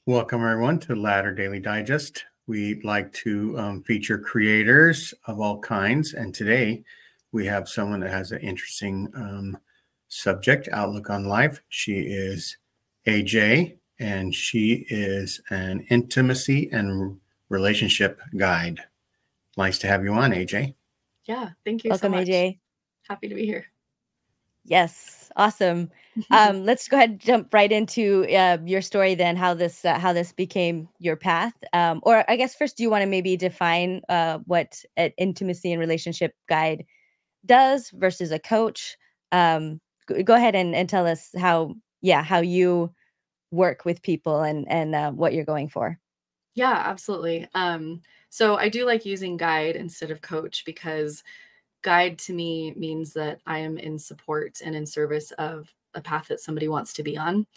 Welcome, everyone, to Ladder Daily Digest. We like to feature creators of all kinds. And today we have someone that has an interesting subject, outlook on life. She is AJ, and she is an intimacy and relationship guide. Nice to have you on, AJ. Yeah, thank you Welcome, so much. AJ. Happy to be here. Yes, awesome. Let's go ahead and jump right into your story then, how this became your path. Or I guess first, do you want to maybe define what an intimacy and relationship guide does versus a coach? Go ahead and tell us how you work with people and what you're going for. Yeah, absolutely. So I do like using guide instead of coach because guide to me means that I am in support and in service of a path that somebody wants to be on.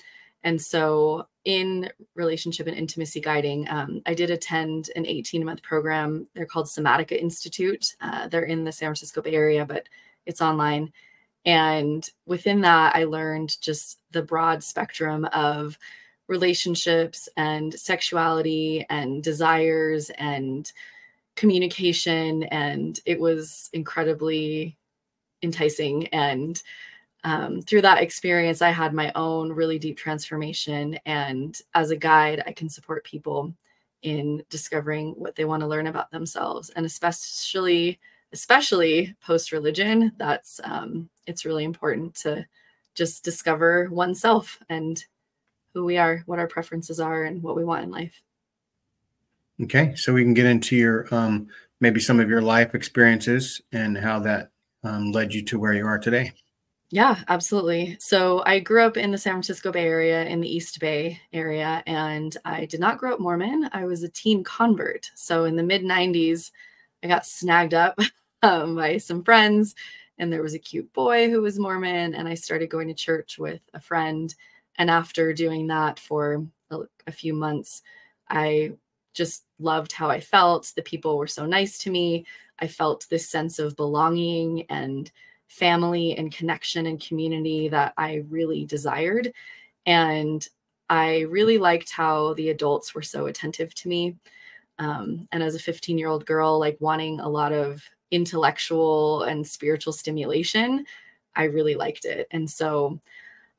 And so in relationship and intimacy guiding, I did attend an 18-month program. They're called Somatica Institute. They're in the San Francisco Bay Area, but it's online. And within that, I learned just the broad spectrum of relationships and sexuality and desires and communication. And it was incredibly enticing. And through that experience, I had my own really deep transformation. And as a guide, I can support people in discovering what they want to learn about themselves. And especially post-religion, that's it's really important to just discover oneself and who we are, what our preferences are, and what we want in life. Okay, so we can get into your maybe some of your life experiences and how that led you to where you are today. Yeah, absolutely. So I grew up in the San Francisco Bay Area, in the East Bay area, and I did not grow up Mormon. I was a teen convert. So in the mid-90s, I got snagged up by some friends, and there was a cute boy who was Mormon, and I started going to church with a friend. And after doing that for a few months, I just loved how I felt. The people were so nice to me. I felt this sense of belonging and family and connection and community that I really desired. And I really liked how the adults were so attentive to me. And as a 15-year-old girl, like wanting a lot of intellectual and spiritual stimulation, I really liked it. And so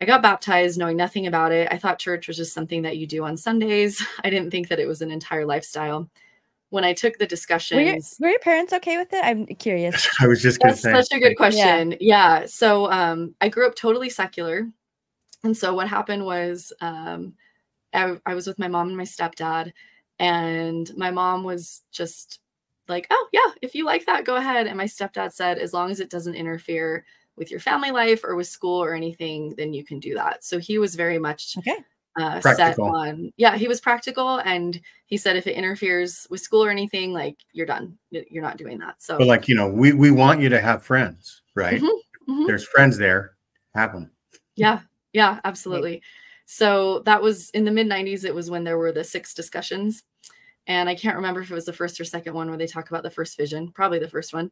I got baptized knowing nothing about it. I thought church was just something that you do on Sundays. I didn't think that it was an entire lifestyle. When I took the discussions, were your parents okay with it? I'm curious. I was just going to say. That's such a good question. Yeah. So I grew up totally secular. And so what happened was I was with my mom and my stepdad, and my mom was just like, oh, yeah, if you like that, go ahead. And my stepdad said, as long as it doesn't interfere with your family life or with school or anything, then you can do that. So he was very much set on, he was practical. And he said, if it interferes with school or anything, like, you're done. You're not doing that. So, but like, you know, we want you to have friends, right? There's friends there, have them. Yeah, absolutely. So that was in the mid-90s. It was when there were the 6 discussions. And I can't remember if it was the first or second one where they talk about the first vision, probably the first one.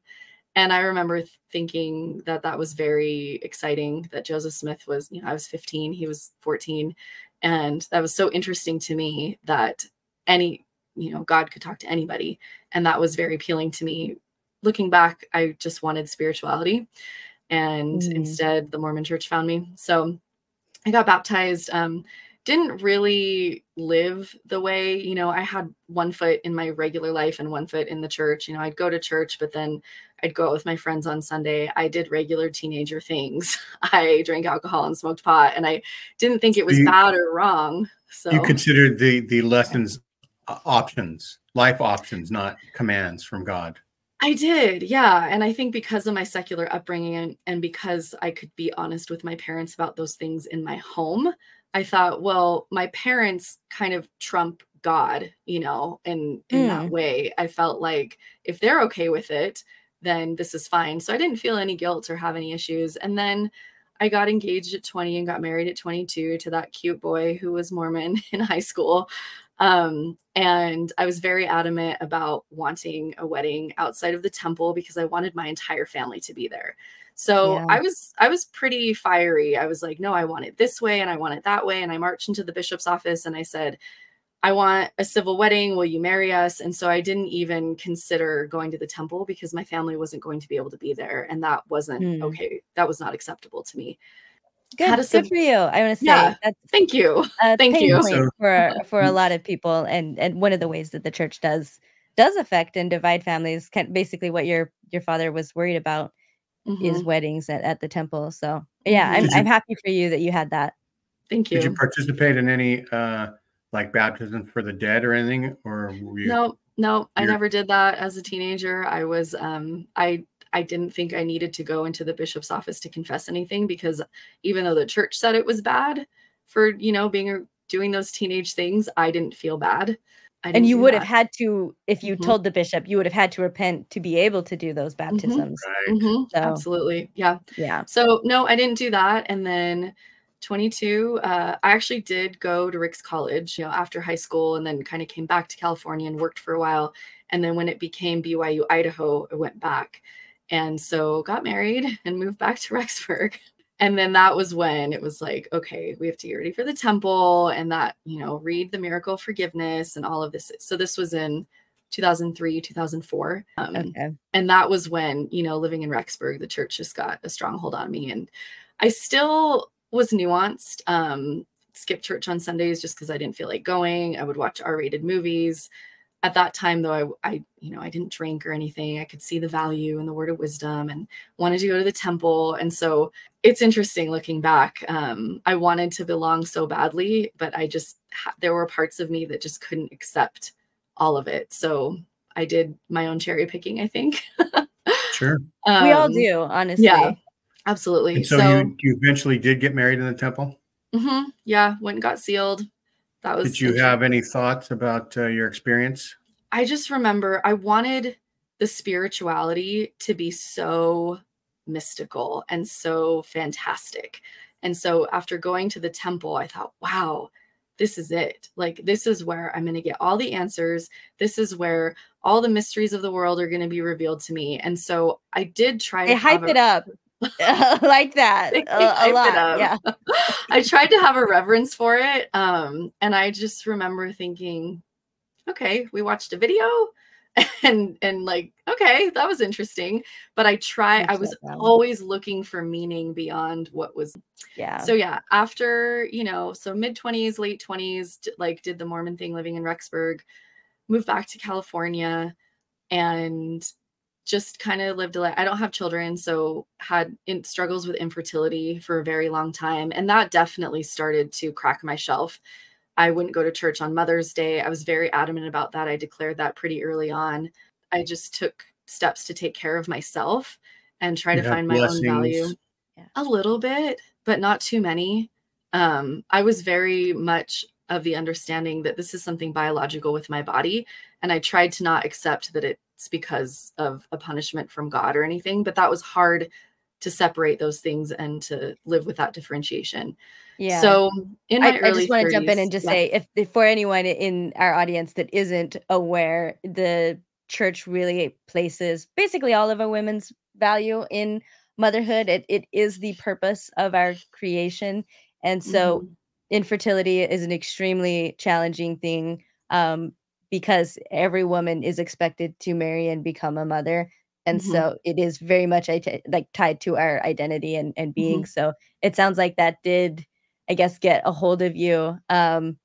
And I remember thinking that that was very exciting, that Joseph Smith was, I was 15, he was 14. And that was so interesting to me that God could talk to anybody. And that was very appealing to me. Looking back, I just wanted spirituality. And instead, the Mormon church found me. So I got baptized. Didn't really live the way, I had one foot in my regular life and one foot in the church. I'd go to church, but then I'd go out with my friends on Sunday. I did regular teenager things. I drank alcohol and smoked pot, and I didn't think it was bad or wrong. So you considered the lessons options, life options, not commands from God. I did. Yeah. And I think because of my secular upbringing and because I could be honest with my parents about those things in my home, I thought, well, my parents kind of trump God, in that way. I felt like if they're okay with it, then this is fine. So I didn't feel any guilt or have any issues. And then I got engaged at 20 and got married at 22 to that cute boy who was Mormon in high school. And I was very adamant about wanting a wedding outside of the temple because I wanted my entire family to be there. So I was pretty fiery. I was like, no, I want it this way and I want it that way. And I marched into the bishop's office and I said, I want a civil wedding. Will you marry us? And so I didn't even consider going to the temple because my family wasn't going to be able to be there. And that wasn't okay. That was not acceptable to me. Had a Good for you. I want to yeah. say that's Thank you. a Thank pain you. point So, for a lot of people, and one of the ways that the church does affect and divide families, basically what your father was worried about is Mhm. weddings at the temple. So yeah, Mhm. I'm happy for you that you had that. Thank did you you. participate in any like baptism for the dead or anything, or were you? No, I You're, never did that as a teenager. I was I didn't think I needed to go into the bishop's office to confess anything because even though the church said it was bad for, doing those teenage things, I didn't feel bad. I And didn't you do would have that. had to, if you Mhm. told the bishop, you would have had to repent to be able to do those Mhm. baptisms. right. Mhm. So Absolutely. Yeah. yeah. So no, I didn't do that. And then 22, I actually did go to Rick's College, after high school, and then kind of came back to California and worked for a while. And then when it became BYU Idaho, I went back. And so got married and moved back to Rexburg. And then that was when it was like, okay, we have to get ready for the temple and that, read the miracle of forgiveness and all of this. So this was in 2003, 2004. Okay. And that was when, living in Rexburg, the church just got a stronghold on me. And I still was nuanced, skipped church on Sundays just because I didn't feel like going. I would watch R-rated movies. At that time, though, I didn't drink or anything. I could see the value in the word of wisdom and wanted to go to the temple. And so it's interesting looking back. I wanted to belong so badly, but there were parts of me that just couldn't accept all of it. So I did my own cherry picking, I think. Sure. We all Um, do, yeah, honestly. absolutely. And so So, you eventually did get married in the temple. yeah, went and got sealed. That Did was you have interesting. any thoughts about your experience? I just remember I wanted the spirituality to be so mystical and so fantastic. And so after going to the temple, I thought, wow, this is it. Like, this is where I'm going to get all the answers. This is where all the mysteries of the world are going to be revealed to me. And so I did try to They have hype it up like that they a hype it lot. up. Yeah. I tried to have a reverence for it. And I just remember thinking, okay, we watched a video and like, okay, that was interesting. But I Push was that down. always looking for meaning beyond what was. Yeah. So yeah, after, so mid-20s, late 20s, like did the Mormon thing living in Rexburg, moved back to California and just kind of lived a life. I don't have children, so had struggles with infertility for a very long time. And that definitely started to crack my shelf. I wouldn't go to church on Mother's Day. I was very adamant about that. I declared that pretty early on. I just took steps to take care of myself and try You to have find my own blessings. value. Yeah. A little bit, but not too many. I was very much of the understanding that this is something biological with my body. And I tried to not accept that it's because of a punishment from God or anything, but that was hard to separate those things and to live with that differentiation. Yeah. So in my I just early wanna jump in 30s, and just yeah. say if for anyone in our audience that isn't aware, the church really places basically all of a women's value in motherhood. It is the purpose of our creation, and so Mhm, infertility is an extremely challenging thing, because every woman is expected to marry and become a mother, and mhm, so it is very much like, tied to our identity and being, mhm, so it sounds like that did, I guess, get a hold of you. And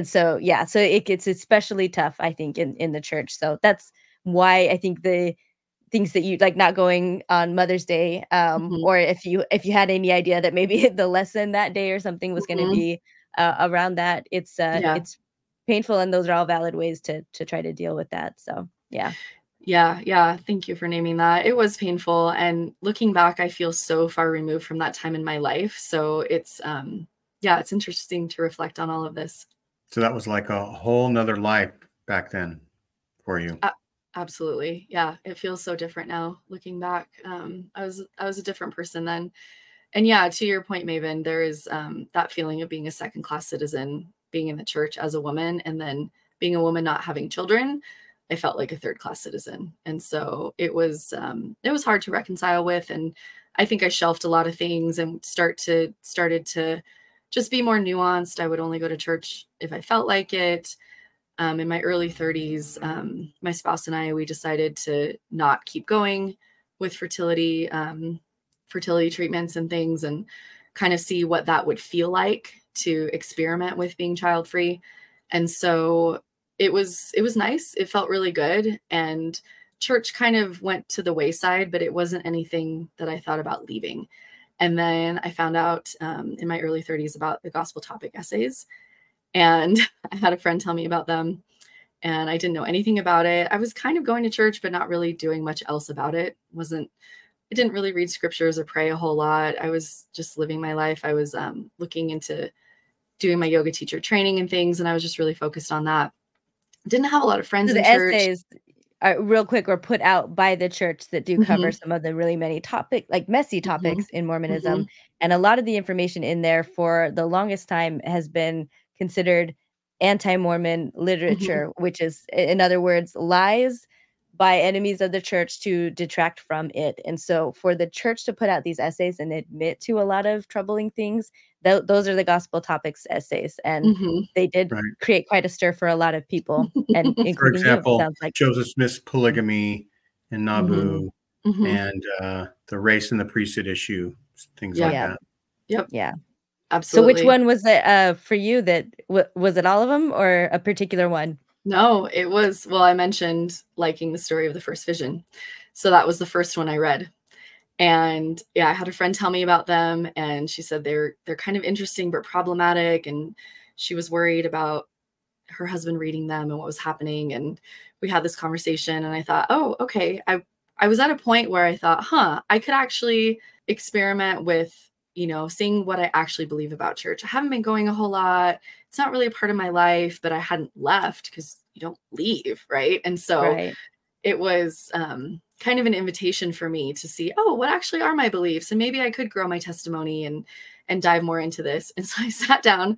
so yeah, so it gets especially tough, I think, in the church. So that's why I think the things that you like not going on Mother's Day, mhm, or if you had any idea that maybe the lesson that day or something was going to mhm. be around that, Yeah. it's painful, and those are all valid ways to try to deal with that. So yeah, Yeah, yeah. Thank you for naming that. It was painful. And looking back, I feel so far removed from that time in my life. So yeah, it's interesting to reflect on all of this. So that was like a whole nother life back then for you. A Absolutely. Yeah, it feels so different now looking back. I was a different person then. And yeah, to your point, Maven, there is that feeling of being a second class citizen, being in the church as a woman, and then being a woman not having children. I felt like a third class citizen, and so it was hard to reconcile with. And I think I shelved a lot of things and started to just be more nuanced. I would only go to church if I felt like it. In my early 30s, my spouse and I, we decided to not keep going with fertility treatments and things, and kind of see what that would feel like to experiment with being child-free. And so it was nice. It felt really good. And church kind of went to the wayside, but it wasn't anything that I thought about leaving. And then I found out in my early 30s about the gospel topic essays. And I had a friend tell me about them, and I didn't know anything about it. I was kind of going to church, but not really doing much else about it. I didn't really read scriptures or pray a whole lot. I was just living my life. I was looking into doing my yoga teacher training and things, and I was just really focused on that. Didn't have a lot of friends So in the church. essays, real quick, were put out by the church that do cover some of the really many messy topics in Mormonism. And a lot of the information in there for the longest time has been considered anti-Mormon literature, which is, in other words, lies by enemies of the church to detract from it. And so for the church to put out these essays and admit to a lot of troubling things, those are the gospel topics essays. And they did create quite a stir for a lot of people, and For including example, you, sounds like. Joseph Smith's polygamy and Nabu, and the race and the priesthood issue, things like that. Yep. Yeah. Absolutely. So which one was it for you? That was it all of them or a particular one? No, it was, well, I mentioned liking the story of the first vision. So that was the first one I read. And yeah, I had a friend tell me about them, and she said they're kind of interesting but problematic, and she was worried about her husband reading them and what was happening. And we had this conversation, and I thought, oh, okay. I was at a point where I thought, I could actually experiment with, seeing what I actually believe about church. I haven't been going a whole lot. It's not really a part of my life, but I hadn't left because you don't leave, right? And so it was kind of an invitation for me to see, what actually are my beliefs? And maybe I could grow my testimony and dive more into this. And so I sat down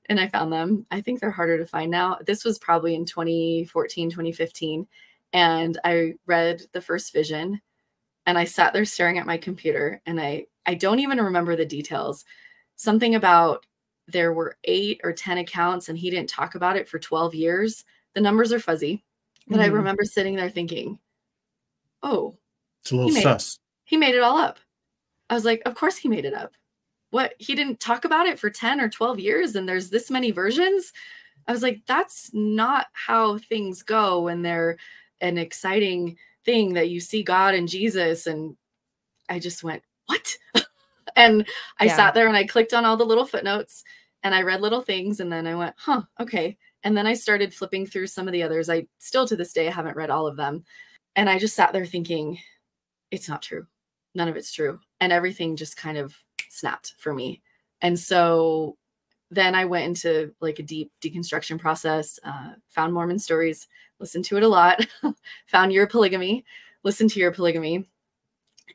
and I found them. I think they're harder to find now. This was probably in 2014, 2015. And I read the first vision, and I sat there staring at my computer, and I don't even remember the details. Something about there were 8 or 10 accounts, and he didn't talk about it for 12 years. The numbers are fuzzy, but I remember sitting there thinking, it's a little sus. He made it all up. I was like, of course he made it up. What? He didn't talk about it for 10 or 12 years, and there's this many versions? I was like, that's not how things go when they're an exciting thing that you see God and Jesus. And I just went, what? And I sat there and I clicked on all the little footnotes, and I read little things, and then I went, okay. And then I started flipping through some of the others. I still to this day haven't read all of them. And I just sat there thinking, it's not true. None of it's true. And everything just kind of snapped for me. And so then I went into like a deep deconstruction process, found Mormon stories, listened to it a lot, found Your Polygamy, listened to Your Polygamy.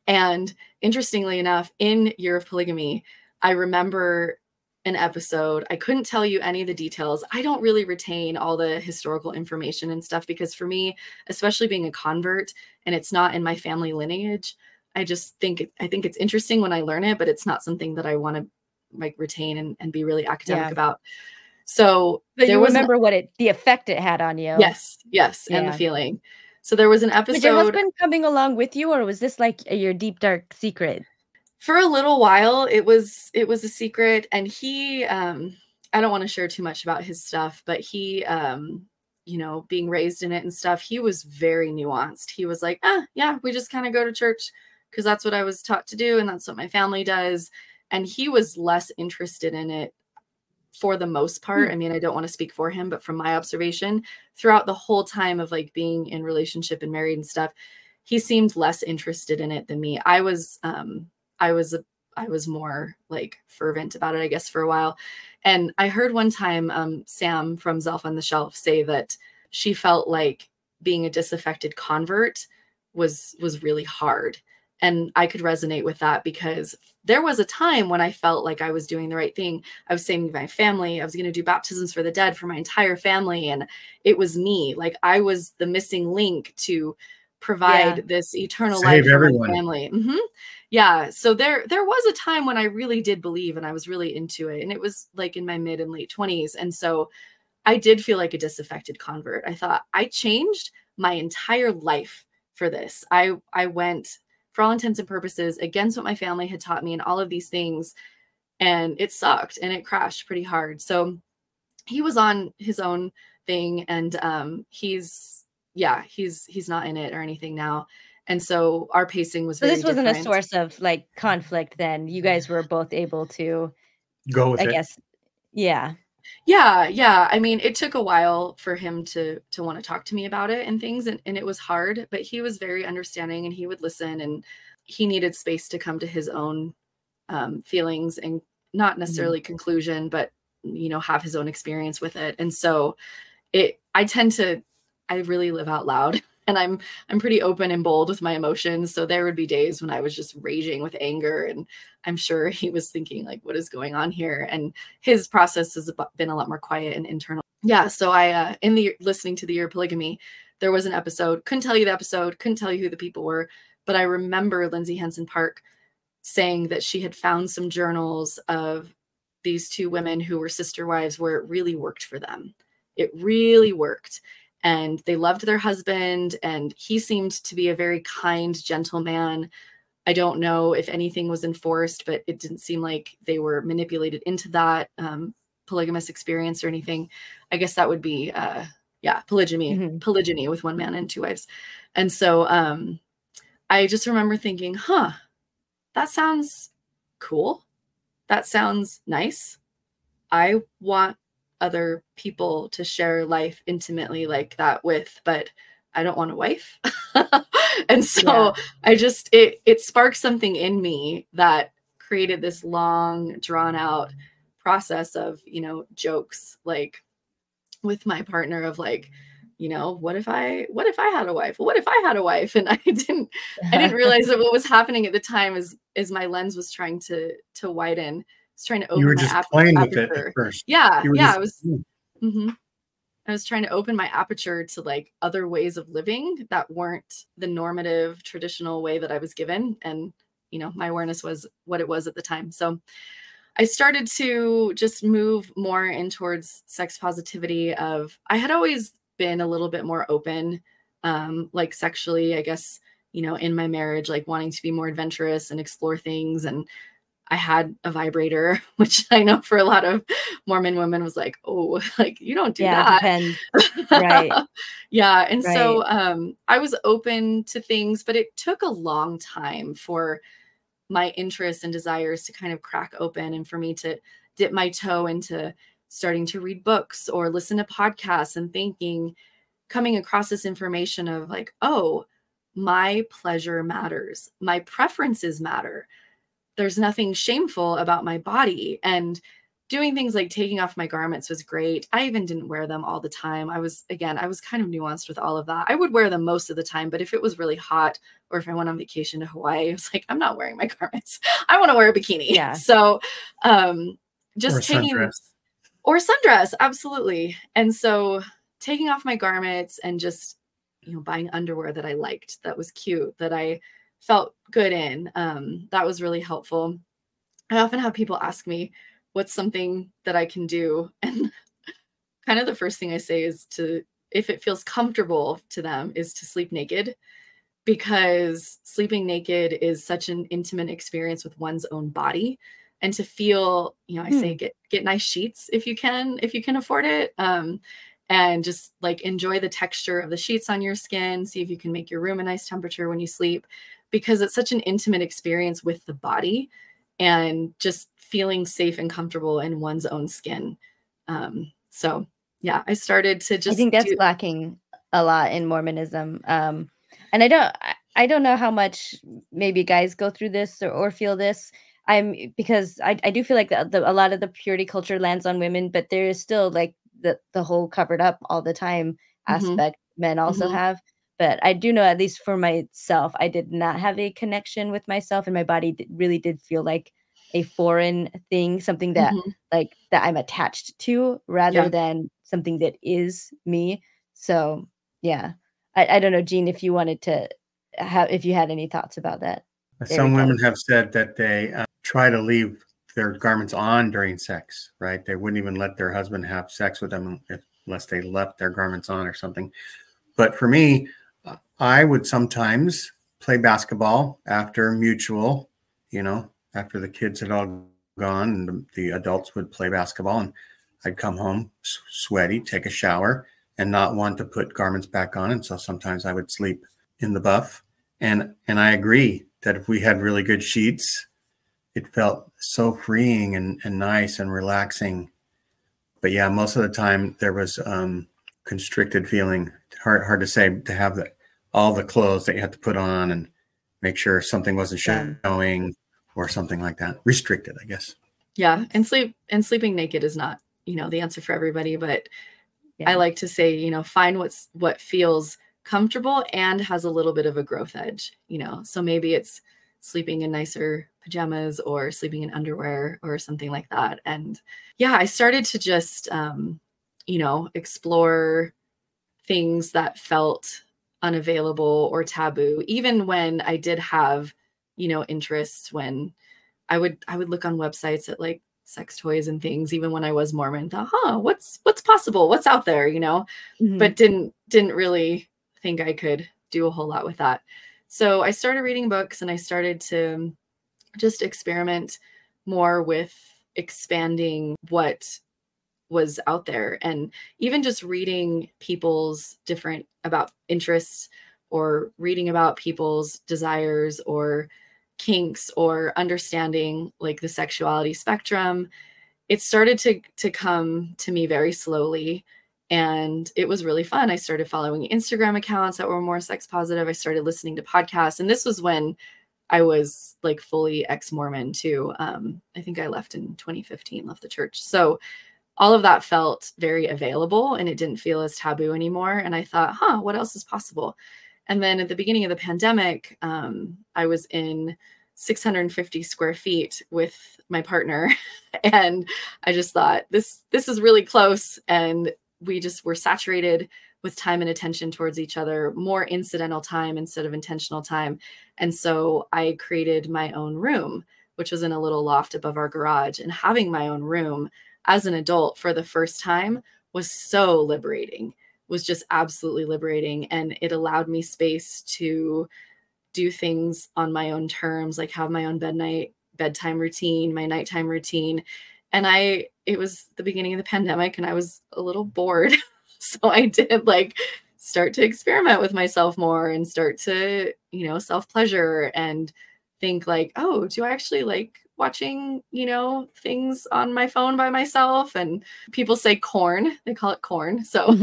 And interestingly enough, in Year of Polygamy, I remember an episode. I couldn't tell you any of the details. I don't really retain all the historical information and stuff, because for me, especially being a convert and it's not in my family lineage, I think it's interesting when I learn it, but it's not something that I want to like retain and be really academic about. So but you remember the effect it had on you. Yes. And the feeling. So there was an episode. Was your husband coming along with you, or was this like your deep, dark secret? For a little while, it was a secret. And he, I don't want to share too much about his stuff, but he, being raised in it and stuff, he was very nuanced. He was like, yeah, we just kind of go to church because that's what I was taught to do. And that's what my family does. And he was less interested in it for the most part. I mean, I don't want to speak for him, but from my observation throughout the whole time of like being in relationship and married and stuff, he seemed less interested in it than me. I was more like fervent about it, I guess, for a while. And I heard one time, Sam from Zelf on the Shelf say that she felt like being a disaffected convert was really hard. And I could resonate with that, because there was a time when I felt like I was doing the right thing. I was saving my family. I was going to do baptisms for the dead for my entire family. And it was me. Like I was the missing link to provide this eternal life for my family. Yeah. So there was a time when I really did believe, and I was really into it. And it was like in my mid and late 20s. And so I did feel like a disaffected convert. I thought I changed my entire life for this. I went, for all intents and purposes, against what my family had taught me and all of these things. And it sucked and it crashed pretty hard. So he was on his own thing, and he's not in it or anything now. And so our pacing was So very this wasn't different. a source of like conflict then. You guys were both able to Go with I it. guess. Yeah. Yeah. I mean, it took a while for him to want to talk to me about it and things, and it was hard, but he was very understanding and he would listen, and he needed space to come to his own feelings and not necessarily conclusion, but have his own experience with it. And so I really live out loud, and I'm pretty open and bold with my emotions. So there would be days when I was just raging with anger, and I'm sure he was thinking like, what is going on here? And his process has been a lot more quiet and internal. Yeah. So I, listening to the Year of Polygamy, there was an episode, couldn't tell you the episode, couldn't tell you who the people were, but I remember Lindsay Henson Park saying that she had found some journals of these two women who were sister wives where it really worked for them. It really worked. And they loved their husband, and he seemed to be a very kind, gentle man. I don't know if anything was enforced, but it didn't seem like they were manipulated into that polygamous experience or anything. I guess that would be, polygyny with one man and two wives. And so I just remember thinking, that sounds cool. That sounds nice. I want other people to share life intimately like that with, but I don't want a wife. And so I just, it sparked something in me that created this long drawn out process of, jokes, like with my partner of like, what if I had a wife? What if I had a wife? And I didn't realize that what was happening at the time is my lens was trying to widen. It's trying to open you were my just playing with aperture. it at first. I was. I was trying to open my aperture to like other ways of living that weren't the normative, traditional way that I was given, and my awareness was what it was at the time. So I started to just move more in towards sex positivity. I had always been a little bit more open, like sexually, I guess, in my marriage, like wanting to be more adventurous and explore things. And I had a vibrator, which I know for a lot of Mormon women was like, oh, like you don't do that. Depends. Right. Yeah. And so I was open to things, but it took a long time for my interests and desires to kind of crack open, and for me to dip my toe into starting to read books or listen to podcasts and coming across this information of like, oh, my pleasure matters. My preferences matter. There's nothing shameful about my body. And doing things like taking off my garments was great. I even didn't wear them all the time. I was kind of nuanced with all of that. I would wear them most of the time, but if it was really hot or if I went on vacation to Hawaii, I was like, I'm not wearing my garments. I want to wear a bikini. Yeah. So just or sundress. Absolutely. And so taking off my garments and just, buying underwear that I liked, that was cute, that I felt good in. That was really helpful. I often have people ask me, what's something that I can do? And kind of the first thing I say is if it feels comfortable to them, is to sleep naked, because sleeping naked is such an intimate experience with one's own body. And to feel, I say get nice sheets if you can afford it. And just like enjoy the texture of the sheets on your skin. See if you can make your room a nice temperature when you sleep, because it's such an intimate experience with the body and just feeling safe and comfortable in one's own skin. So yeah, I started to just, I think that's lacking a lot in Mormonism. And I don't know how much maybe guys go through this or feel this. Because I do feel like a lot of the purity culture lands on women, but there is still like the whole covered up all the time aspect men also have. But I do know, at least for myself, I did not have a connection with myself, and my body really did feel like a foreign thing, something that like that I'm attached to rather than something that is me. So yeah, I don't know, Jean, if you wanted to if you had any thoughts about that. Some women have said that they try to leave their garments on during sex, right? They wouldn't even let their husband have sex with them unless they left their garments on or something. But for me, I would sometimes play basketball after mutual, after the kids had all gone, and the adults would play basketball, and I'd come home sweaty, take a shower, and not want to put garments back on. And so sometimes I would sleep in the buff. And I agree that if we had really good sheets, it felt so freeing and nice and relaxing. But yeah, most of the time there was constricted feeling. Hard to say, to have all the clothes that you had to put on and make sure something wasn't showing or something like that. Restricted, I guess. Yeah, and sleeping naked is not, the answer for everybody, but I like to say, find what feels comfortable and has a little bit of a growth edge, So maybe it's sleeping in nicer pajamas or sleeping in underwear or something like that. And yeah, I started to just, explore things that felt unavailable or taboo, even when I did have, interests. When I would look on websites at like sex toys and things, even when I was Mormon, thought, what's possible? What's out there, but didn't really think I could do a whole lot with that. So I started reading books, and I started to just experiment more with expanding what was out there, and even just reading people's different about interests, or reading about people's desires or kinks, or understanding like the sexuality spectrum. It started to come to me very slowly, and it was really fun. I started following Instagram accounts that were more sex positive. I started listening to podcasts, and this was when I was like fully ex-Mormon too. I think I left in 2015, left the church. So all of that felt very available, and it didn't feel as taboo anymore. And I thought, what else is possible? And then at the beginning of the pandemic, I was in 650 square feet with my partner. And I just thought, this is really close. And we just were saturated with time and attention towards each other, more incidental time instead of intentional time. And so I created my own room, which was in a little loft above our garage. And having my own room as an adult for the first time was so liberating, was just absolutely liberating. And it allowed me space to do things on my own terms, like have my own bedtime routine, my nighttime routine. And it was the beginning of the pandemic, and I was a little bored. So I did like start to experiment with myself more, and start to, self-pleasure, and think like, oh, do I actually like watching, things on my phone by myself? And people say corn, they call it corn. So,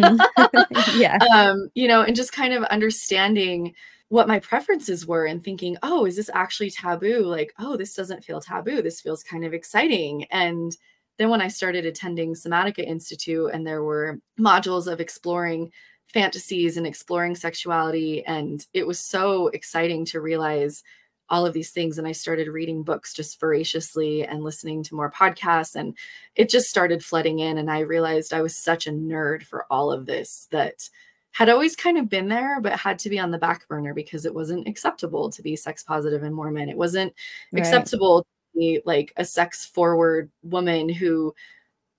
yeah, and just kind of understanding what my preferences were, and thinking, oh, is this actually taboo? Like, oh, this doesn't feel taboo. This feels kind of exciting. And then when I started attending Somatica Institute, and there were modules of exploring fantasies and exploring sexuality, and it was so exciting to realize all of these things. And I started reading books just voraciously and listening to more podcasts, and it just started flooding in. And I realized I was such a nerd for all of this that had always kind of been there, but had to be on the back burner because it wasn't acceptable to be sex positive in Mormon. It wasn't acceptable to be like a sex forward woman who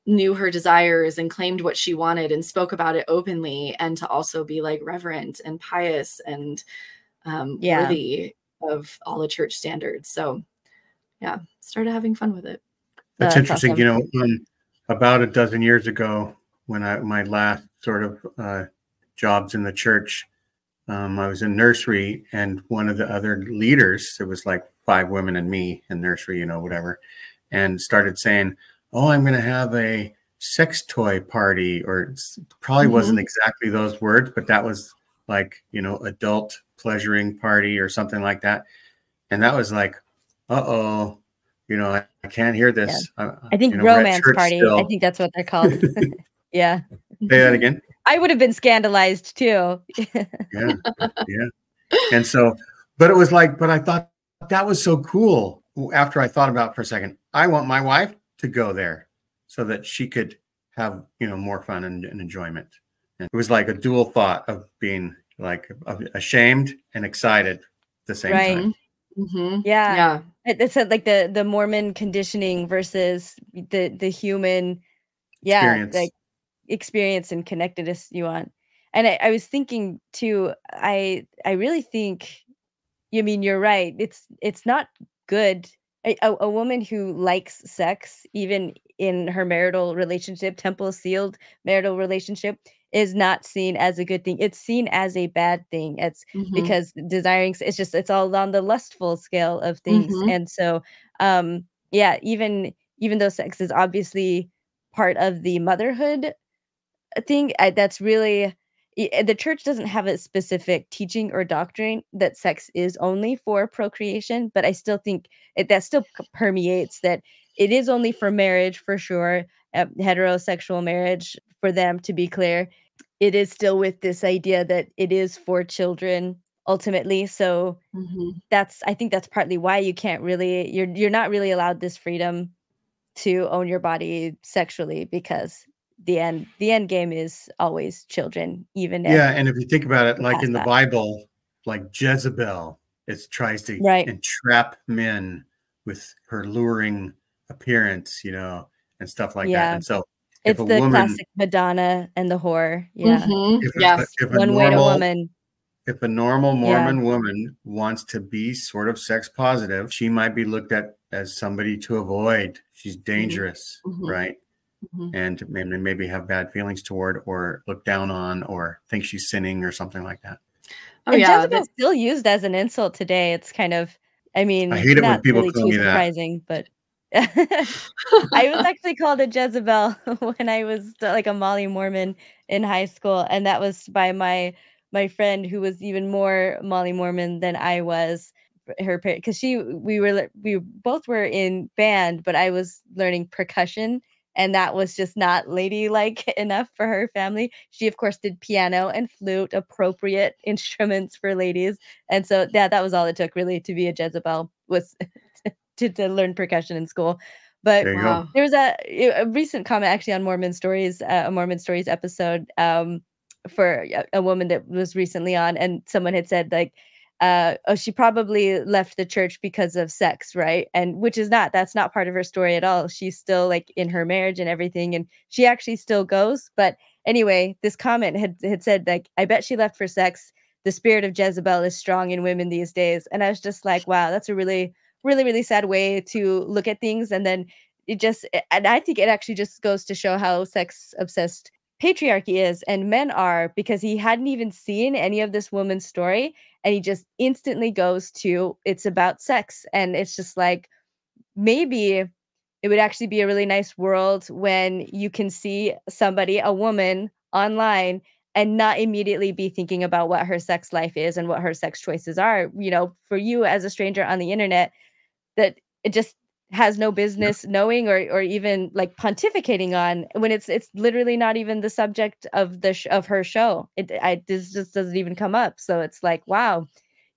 knew her desires and claimed what she wanted and spoke about it openly, and to also be like reverent and pious and worthy of all the church standards. So yeah, started having fun with it. That's interesting. Awesome. About a dozen years ago, when my last sort of jobs in the church, I was in nursery, and one of the other leaders, there was like 5 women and me in nursery, whatever, and started saying, oh, I'm going to have a sex toy party, or it probably wasn't exactly those words, but that was like, adult pleasuring party or something like that. And that was like, uh-oh, I can't hear this. Yeah. I think romance party. Still. I think that's what they're called. Yeah. Say that again. I would have been scandalized too. Yeah. And so, but it was like, but I thought that was so cool. After I thought about it for a second, I want my wife to go there so that she could have, more fun and enjoyment. And it was like a dual thought of being like ashamed and excited at the same time. Yeah. It's like the Mormon conditioning versus the human experience. Like experience and connectedness you want. And I was thinking too, I really think, you mean, you're right. It's not good. A woman who likes sex, even in her marital relationship, temple sealed marital relationship, is not seen as a good thing. It's seen as a bad thing. It's Mhm. because desiring, it's all on the lustful scale of things. Mhm. And so, yeah, even though sex is obviously part of the motherhood thing, that's really the church doesn't have a specific teaching or doctrine that sex is only for procreation, but I still think that still permeates that it is only for marriage for sure, heterosexual marriage, for them to be clear. It is still with this idea that it is for children ultimately. So Mhm. I think that's partly why you can't really you're not really allowed this freedom to own your body sexually, because the end game is always children, even Yeah, if and if you think about it, we're like past in the that. Bible, like Jezebel, it tries to Right. entrap men with her luring appearance, and stuff like that. Yeah. And so, if It's a the woman, classic Madonna and the whore. Yeah. Mhm. if a, Yes. if a One way to normal woman. if a normal Yeah. Mormon woman wants to be sort of sex positive, she might be looked at as somebody to avoid. She's Mhm. dangerous, Mhm. right? Mhm. And maybe have bad feelings toward, or look down on, or think she's sinning or something like that. Oh And yeah, that Jezebel's still used as an insult today. It's kind of, I I mean, hate it when not people really call too me that. surprising, but I was actually called a Jezebel when I was like a Molly Mormon in high school, and that was by my friend who was even more Molly Mormon than I was. Her because we both were in band, but I was learning percussion, and that was just not ladylike enough for her family. She of course did piano and flute, appropriate instruments for ladies, and so yeah, that was all it took really to be a Jezebel, was to learn percussion in school. But There you go. wow. there was a recent comment actually on Mormon Stories, a Mormon Stories episode, for a woman that was recently on, and someone had said like, "Oh, she probably left the church because of sex, right?" And which is not that's not part of her story at all. She's still like in her marriage and everything, and she actually still goes. But anyway, this comment had said like, "I bet she left for sex. The spirit of Jezebel is strong in women these days." And I was just like, wow, that's a really really, really sad way to look at things. And then and I think it actually just goes to show how sex obsessed patriarchy is and men are, because he hadn't even seen any of this woman's story, and he just instantly goes to it's about sex. And it's just like, maybe it would actually be a really nice world when you can see somebody, a woman, online, and not immediately be thinking about what her sex life is and what her sex choices are, for you as a stranger on the internet, that it just has no Yep. business knowing, or even like pontificating on, when it's literally not even the subject of of her show. This just doesn't even come up. So it's like, wow,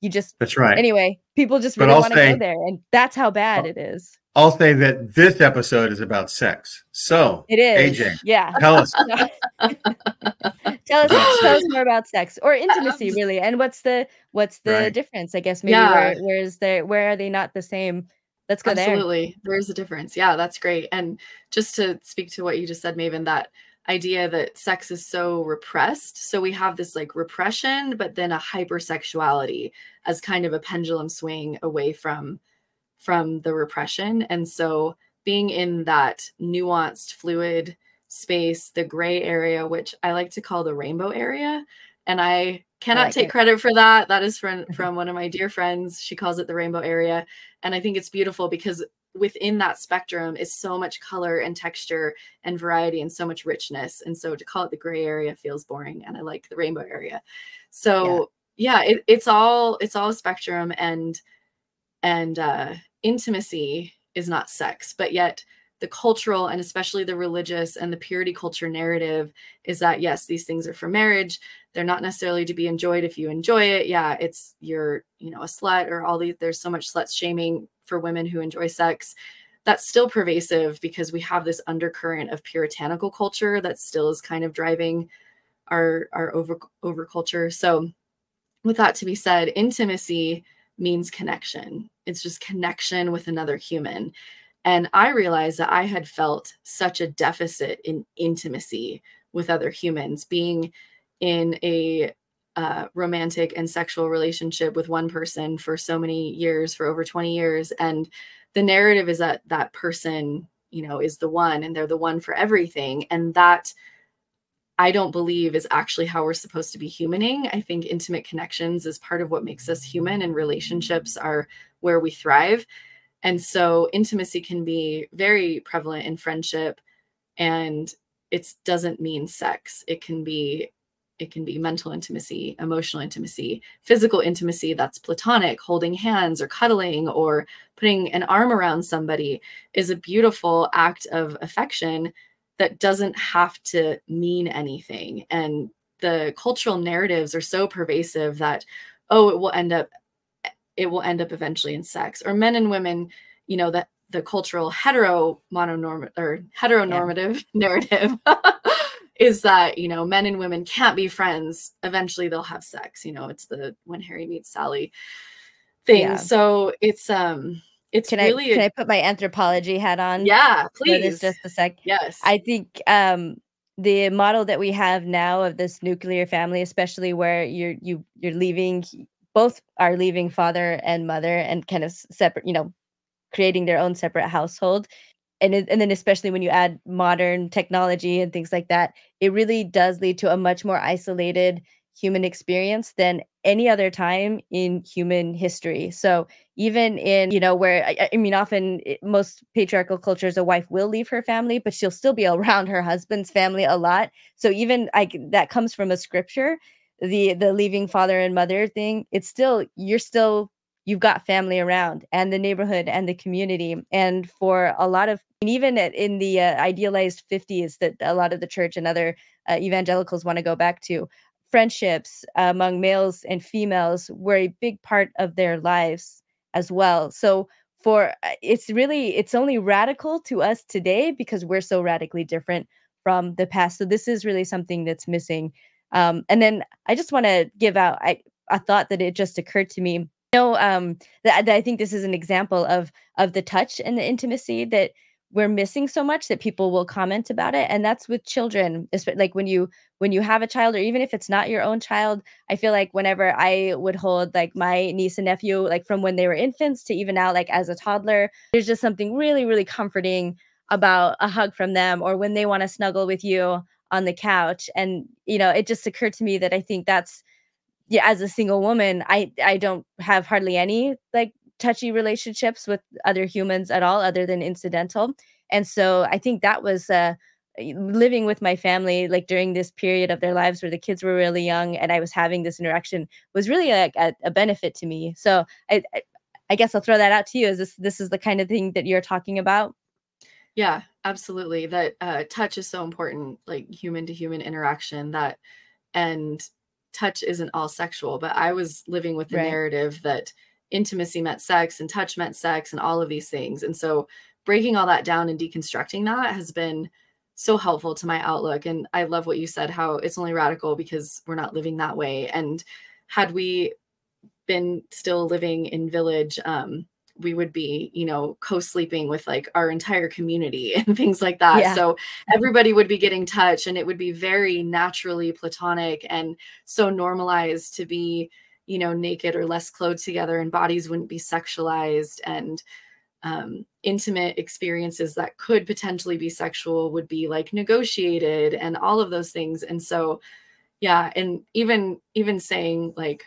you just That's right. anyway, people just But really want to go there, and that's how bad I'll it is. I'll say that this episode is about sex. So, It is. AJ, Yeah. tell us Tell us about tell sex, us more about sex or intimacy, Abs- really. And what's the right? difference? I guess maybe yeah, where are they not the same? Let's go there. absolutely. There is a difference. Yeah, that's great. And just to speak to what you just said, Maven, that idea that sex is so repressed. So we have this like repression, but then a hypersexuality as kind of a pendulum swing away from the repression. And so being in that nuanced, fluid space, the gray area, which I like to call the rainbow area. And I I cannot like take it. credit for that. That is from one of my dear friends. She calls it the rainbow area. And I think it's beautiful because within that spectrum is so much color and texture and variety and so much richness. And so to call it the gray area feels boring. And I like the rainbow area. Yeah. So yeah, it's all a spectrum, and intimacy is not sex, but yet the cultural and especially the religious and the purity culture narrative is that yes, these things are for marriage. They're not necessarily to be enjoyed if you enjoy it. Yeah, it's you're a slut, or all these. There's so much slut shaming for women who enjoy sex. That's still pervasive because we have this undercurrent of puritanical culture that still is kind of driving our over culture. So with that to be said, intimacy means connection. It's just connection with another human. And I realized that I had felt such a deficit in intimacy with other humans, being in a romantic and sexual relationship with one person for so many years, for over 20 years. And the narrative is that that person, you know, is the one, and they're the one for everything. And that, I don't believe, is actually how we're supposed to be humaning. I think intimate connections is part of what makes us human, and relationships are where we thrive. And so intimacy can be very prevalent in friendship, and it doesn't mean sex. It can be mental intimacy, emotional intimacy, physical intimacy that's platonic, holding hands or cuddling or putting an arm around somebody is a beautiful act of affection that doesn't have to mean anything. And the cultural narratives are so pervasive that, oh, it will end up eventually in sex. Or men and women, you know, that the cultural heteronormative narrative is that, you know, men and women can't be friends. Eventually they'll have sex. You know, it's the when Harry meets Sally thing. Yeah. So it's can I put my anthropology hat on? Yeah, For this please. just a sec. Yes. I think the model that we have now of this nuclear family, especially where you're leaving, both are leaving father and mother and kind of separate, you know, creating their own separate household. And then especially when you add modern technology and things like that, it really does lead to a much more isolated human experience than any other time in human history. So even in, you know, where I mean, often most patriarchal cultures, a wife will leave her family, but she'll still be around her husband's family a lot. So even that comes from a scripture, the leaving father and mother thing. It's still, you've got family around, and the neighborhood and the community. And for a lot of, and even in the idealized 50s that a lot of the church and other evangelicals want to go back to, friendships among males and females were a big part of their lives as well. So for it's only radical to us today because we're so radically different from the past. So this is really something that's missing. And then I just want to give out a thought that it just occurred to me. That I think this is an example of the touch and the intimacy that we're missing so much, that people will comment about it, and that's with children. Like when you have a child, or even if it's not your own child, I feel like whenever I would hold like my niece and nephew, like from when they were infants to even now, like as a toddler, there's just something really, really comforting about a hug from them, or when they want to snuggle with you on the couch. And you know, it just occurred to me that I think that's, yeah, as a single woman, I don't have hardly any like touchy relationships with other humans at all, other than incidental. And so I think that was living with my family, like during this period of their lives where the kids were really young, and I was having this interaction, was really like a benefit to me. So I guess I'll throw that out to you. Is this is the kind of thing that you're talking about? Yeah, absolutely. That touch is so important, like human to human interaction. And touch isn't all sexual, but I was living with the Right. narrative that intimacy meant sex and touch meant sex and all of these things. And so breaking all that down and deconstructing that has been so helpful to my outlook. And I love what you said, how it's only radical because we're not living that way. And had we been still living in village, we would be, you know, co-sleeping with like our entire community and things like that. Yeah. So everybody would be getting touch, and it would be very naturally platonic and so normalized to be, you know, naked or less clothed together, and bodies wouldn't be sexualized, and intimate experiences that could potentially be sexual would be like negotiated and all of those things. And so, yeah. And even saying like,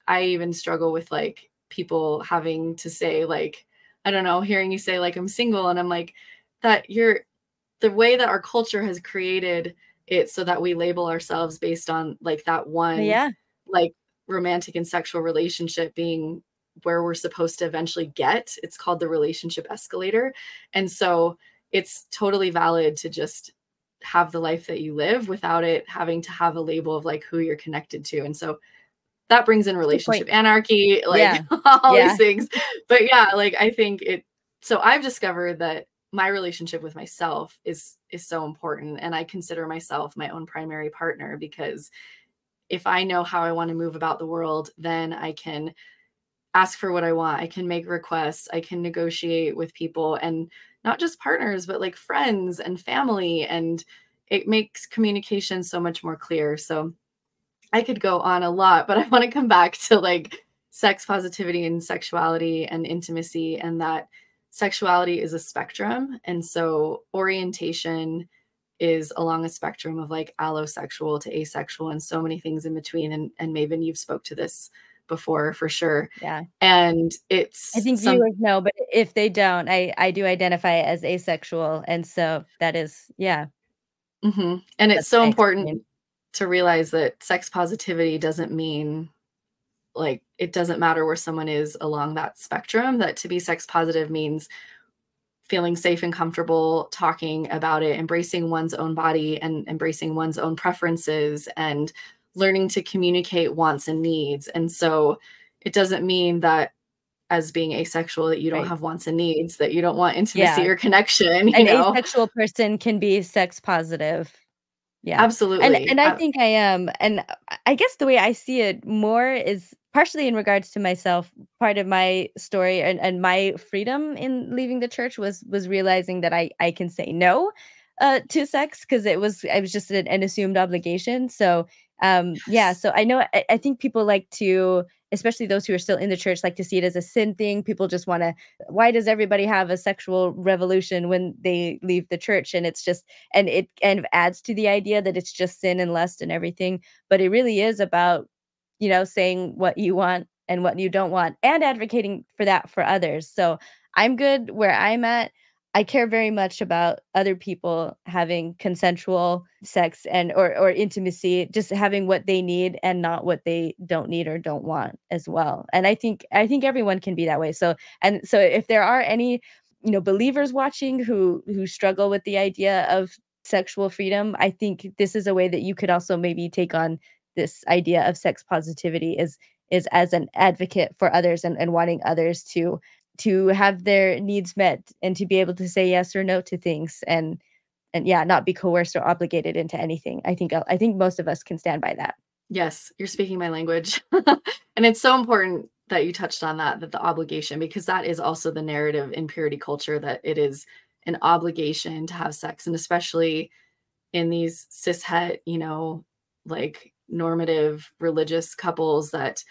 I even struggle with like people having to say like, I don't know, hearing you say like I'm single, and I'm like, that you're, the way that our culture has created it so that we label ourselves based on like that one Yeah. like romantic and sexual relationship being where we're supposed to eventually get. It's called the relationship escalator. And so it's totally valid to just have the life that you live without it having to have a label of like who you're connected to. And so that brings in Good point. relationship anarchy, like Yeah. all Yeah. these things. But yeah, like I think so I've discovered that my relationship with myself is so important. And I consider myself my own primary partner, because if I know how I want to move about the world, then I can ask for what I want. I can make requests. I can negotiate with people, and not just partners, but like friends and family. And it makes communication so much more clear. So I could go on a lot, but I want to come back to like sex positivity and sexuality and intimacy, and that sexuality is a spectrum. And so orientation is along a spectrum of like allosexual to asexual and so many things in between. And Maven, you've spoke to this before for sure. Yeah. And I it's think viewers know, but if they don't, I do identify as asexual. And so that is, yeah, and it's that's so my important experience. to realize that sex positivity doesn't mean like it doesn't matter where someone is along that spectrum. That to be sex positive means feeling safe and comfortable talking about it, embracing one's own body and embracing one's own preferences, and learning to communicate wants and needs. And so it doesn't mean that as being asexual that you don't Right. have wants and needs, that you don't want intimacy Yeah. or connection, you An know? asexual person can be sex positive. Yeah. Absolutely. And I think I am, and I guess the way I see it more is partially in regards to myself. Part of my story and my freedom in leaving the church was realizing that I can say no to sex, because I was just an assumed obligation. So yeah, so I know I think people like to, especially those who are still in the church, like to see it as a sin thing. People just want to, why does everybody have a sexual revolution when they leave the church? And it's just, and it kind of adds to the idea that it's just sin and lust and everything. But it really is about, saying what you want and what you don't want and advocating for that for others. So I'm good where I'm at. I care very much about other people having consensual sex and or intimacy, just having what they need and not what they don't need or don't want as well. And I think everyone can be that way. So if there are any, believers watching who struggle with the idea of sexual freedom, I think this is a way that you could also maybe take on this idea of sex positivity is as an advocate for others, and wanting others to have their needs met and to be able to say yes or no to things, and yeah, not be coerced or obligated into anything. I think most of us can stand by that. Yes, you're speaking my language. And it's so important that you touched on that the obligation, because that is also the narrative in purity culture, that it is an obligation to have sex. And especially in these cishet, like normative religious couples, that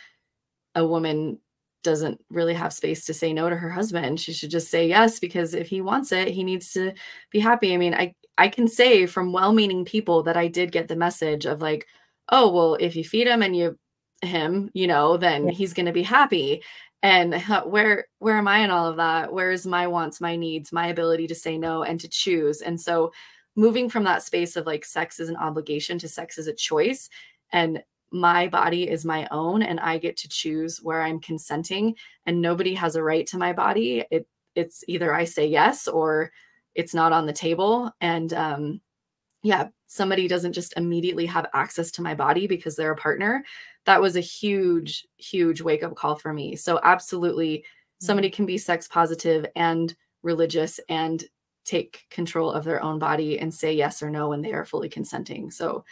a woman doesn't really have space to say no to her husband. She should just say yes, because if he wants it, he needs to be happy. I mean, I can say from well-meaning people that I did get the message of like, oh, well, if you feed him and him, then Yeah. he's going to be happy. And where am I in all of that? Where's my wants, my needs, my ability to say no and to choose? And so moving from that space of like sex is an obligation to sex is a choice, and my body is my own and I get to choose where I'm consenting, and nobody has a right to my body. It's either I say yes or it's not on the table. And yeah, somebody doesn't just immediately have access to my body because they're a partner. That was a huge, huge wake up call for me. So absolutely, somebody can be sex positive and religious and take control of their own body and say yes or no when they are fully consenting. So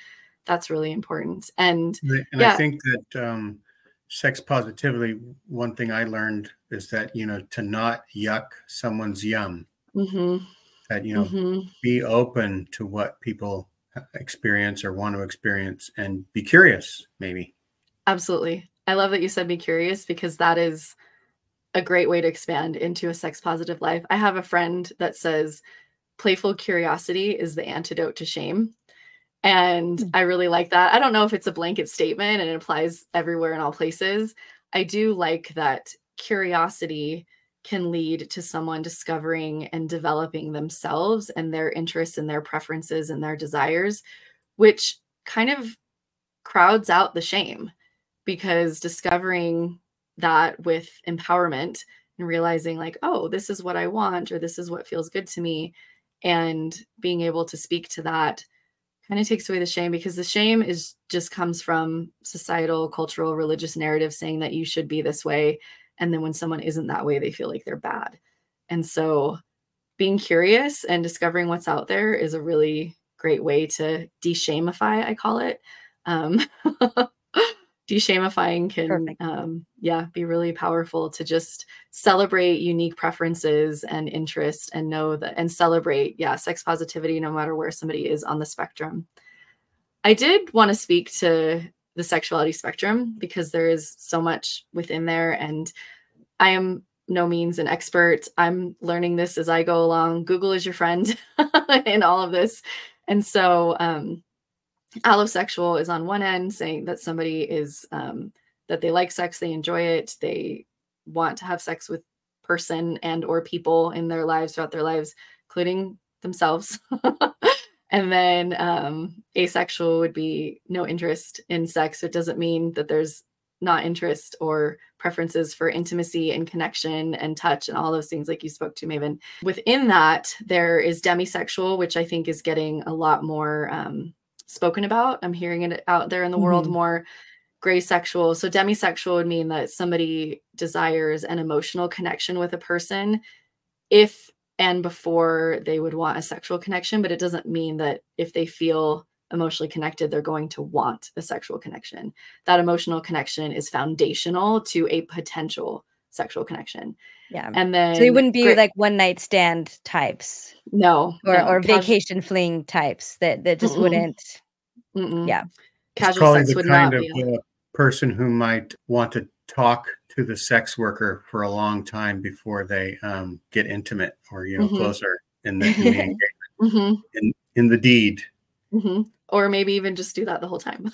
that's really important. And And I think that sex positively, one thing I learned is that, to not yuck someone's yum, that, be open to what people experience or want to experience, and be curious, maybe. Absolutely. I love that you said be curious, because that is a great way to expand into a sex positive life. I have a friend that says playful curiosity is the antidote to shame. And I really like that. I don't know if it's a blanket statement and it applies everywhere in all places. I do like that curiosity can lead to someone discovering and developing themselves and their interests and their preferences and their desires, which kind of crowds out the shame, because discovering that with empowerment and realizing like, oh, this is what I want, or this is what feels good to me, and being able to speak to that kind of takes away the shame, because the shame just comes from societal, cultural, religious narrative saying that you should be this way. And then when someone isn't that way, they feel like they're bad. And so being curious and discovering what's out there is a really great way to de-shamify, I call it. Um, de-shamifying can, be really powerful to just celebrate unique preferences and interests and know that and celebrate, sex positivity, no matter where somebody is on the spectrum. I did want to speak to the sexuality spectrum because there is so much within there, and I am no means an expert. I'm learning this as I go along. Google is your friend in all of this. And so allosexual is on one end, saying that somebody is, that they like sex, they enjoy it, they want to have sex with person and or people in their lives throughout their lives, including themselves. And then asexual would be no interest in sex. So it doesn't mean that there's not interest or preferences for intimacy and connection and touch and all those things like you spoke to, Maven. Within that, there is demisexual, which I think is getting a lot more spoken about. I'm hearing it out there in the world more. Gray sexual. So demisexual would mean that somebody desires an emotional connection with a person if and before they would want a sexual connection, but it doesn't mean that if they feel emotionally connected, they're going to want a sexual connection. That emotional connection is foundational to a potential sexual connection. Yeah. And then so they wouldn't be like one night stand types. No. Or vacation fling types that just wouldn't. Yeah. Casual sex would not be. It's probably the kind of person who might want to talk to the sex worker for a long time before they get intimate or, closer in the engagement, in the deed. Or maybe even just do that the whole time.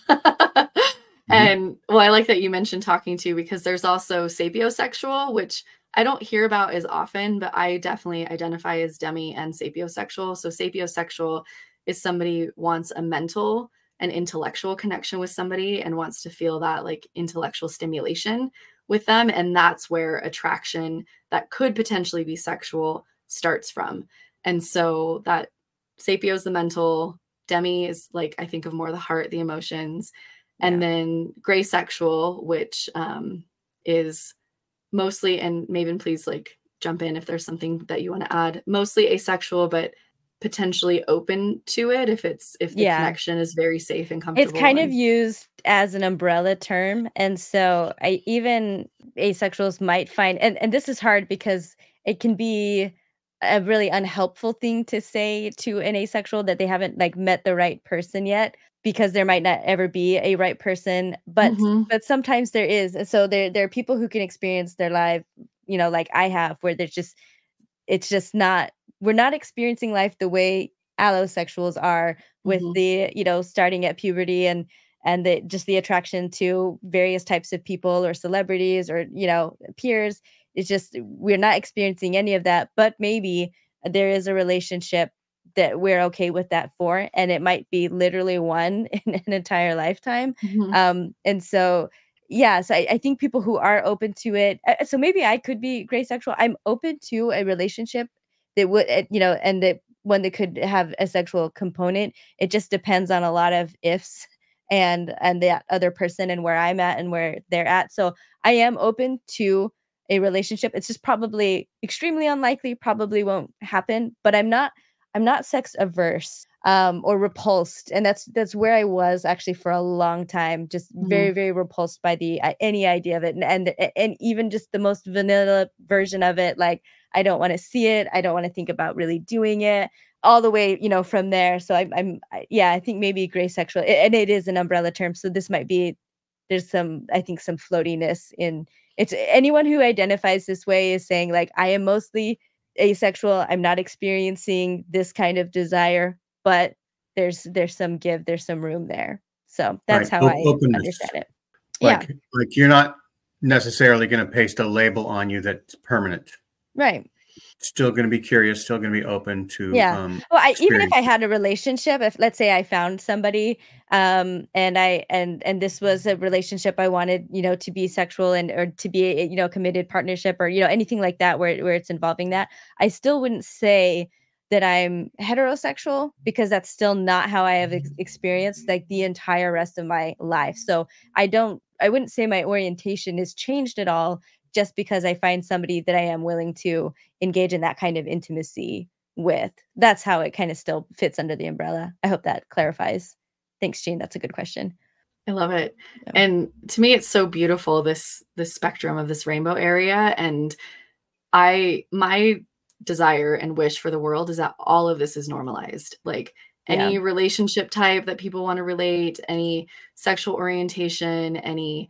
And well, I like that you mentioned talking to, because there's also sapiosexual, which I don't hear about as often, but I definitely identify as demi and sapiosexual. So sapiosexual is somebody wants a mental and intellectual connection with somebody and wants to feel that like intellectual stimulation with them. And that's where attraction that could potentially be sexual starts from. And so that sapio is the mental, demi is like, I think of more the heart, the emotions, and then gray sexual, which is mostly, and Maven, please like jump in if there's something that you want to add, mostly asexual, but potentially open to it if the connection is very safe and comfortable. It's kind of used as an umbrella term. And so even asexuals might find, and this is hard because it can be a really unhelpful thing to say to an asexual that they haven't like met the right person yet, because there might not ever be a right person, but sometimes there is. And so there are people who can experience their life, like I have, where it's just not, we're not experiencing life the way allosexuals are with the, starting at puberty and just the attraction to various types of people or celebrities or, peers. It's just, we're not experiencing any of that, but maybe there is a relationship that we're okay with that for, and it might be literally one in an entire lifetime. And so, so I think people who are open to it, so maybe I could be gray sexual. I'm open to a relationship that would, and that one that could have a sexual component. It just depends on a lot of ifs and that other person and where I'm at and where they're at. So I am open to a relationship. It's just probably extremely unlikely, probably won't happen, but I'm not sex averse or repulsed. And that's where I was actually for a long time, just very, very repulsed by the any idea of it. And even just the most vanilla version of it, like I don't want to see it. I don't want to think about really doing it all the way, from there. So I think maybe gray sexual, and it is an umbrella term. So this might be, there's some floatiness in it's anyone who identifies this way is saying like, I am mostly asexual. I'm not experiencing this kind of desire, but there's some give, there's some room there. So that's how I understand it. Like you're not necessarily going to paste a label on you that's permanent. Right. Still going to be curious, still going to be open to well, even if I had a relationship, if let's say I found somebody and this was a relationship I wanted, to be sexual and or to be a, committed partnership or anything like that where it's involving that, I still wouldn't say that I'm heterosexual, because that's still not how I have experienced like the entire rest of my life. So I wouldn't say my orientation has changed at all just because I find somebody that I am willing to engage in that kind of intimacy with. That's how it kind of still fits under the umbrella. I hope that clarifies. Thanks, Jean. That's a good question. I love it. Yeah. And to me, it's so beautiful, this spectrum of this rainbow area. And my desire and wish for the world is that all of this is normalized. Like Yeah. any relationship type that people want to relate, any sexual orientation, any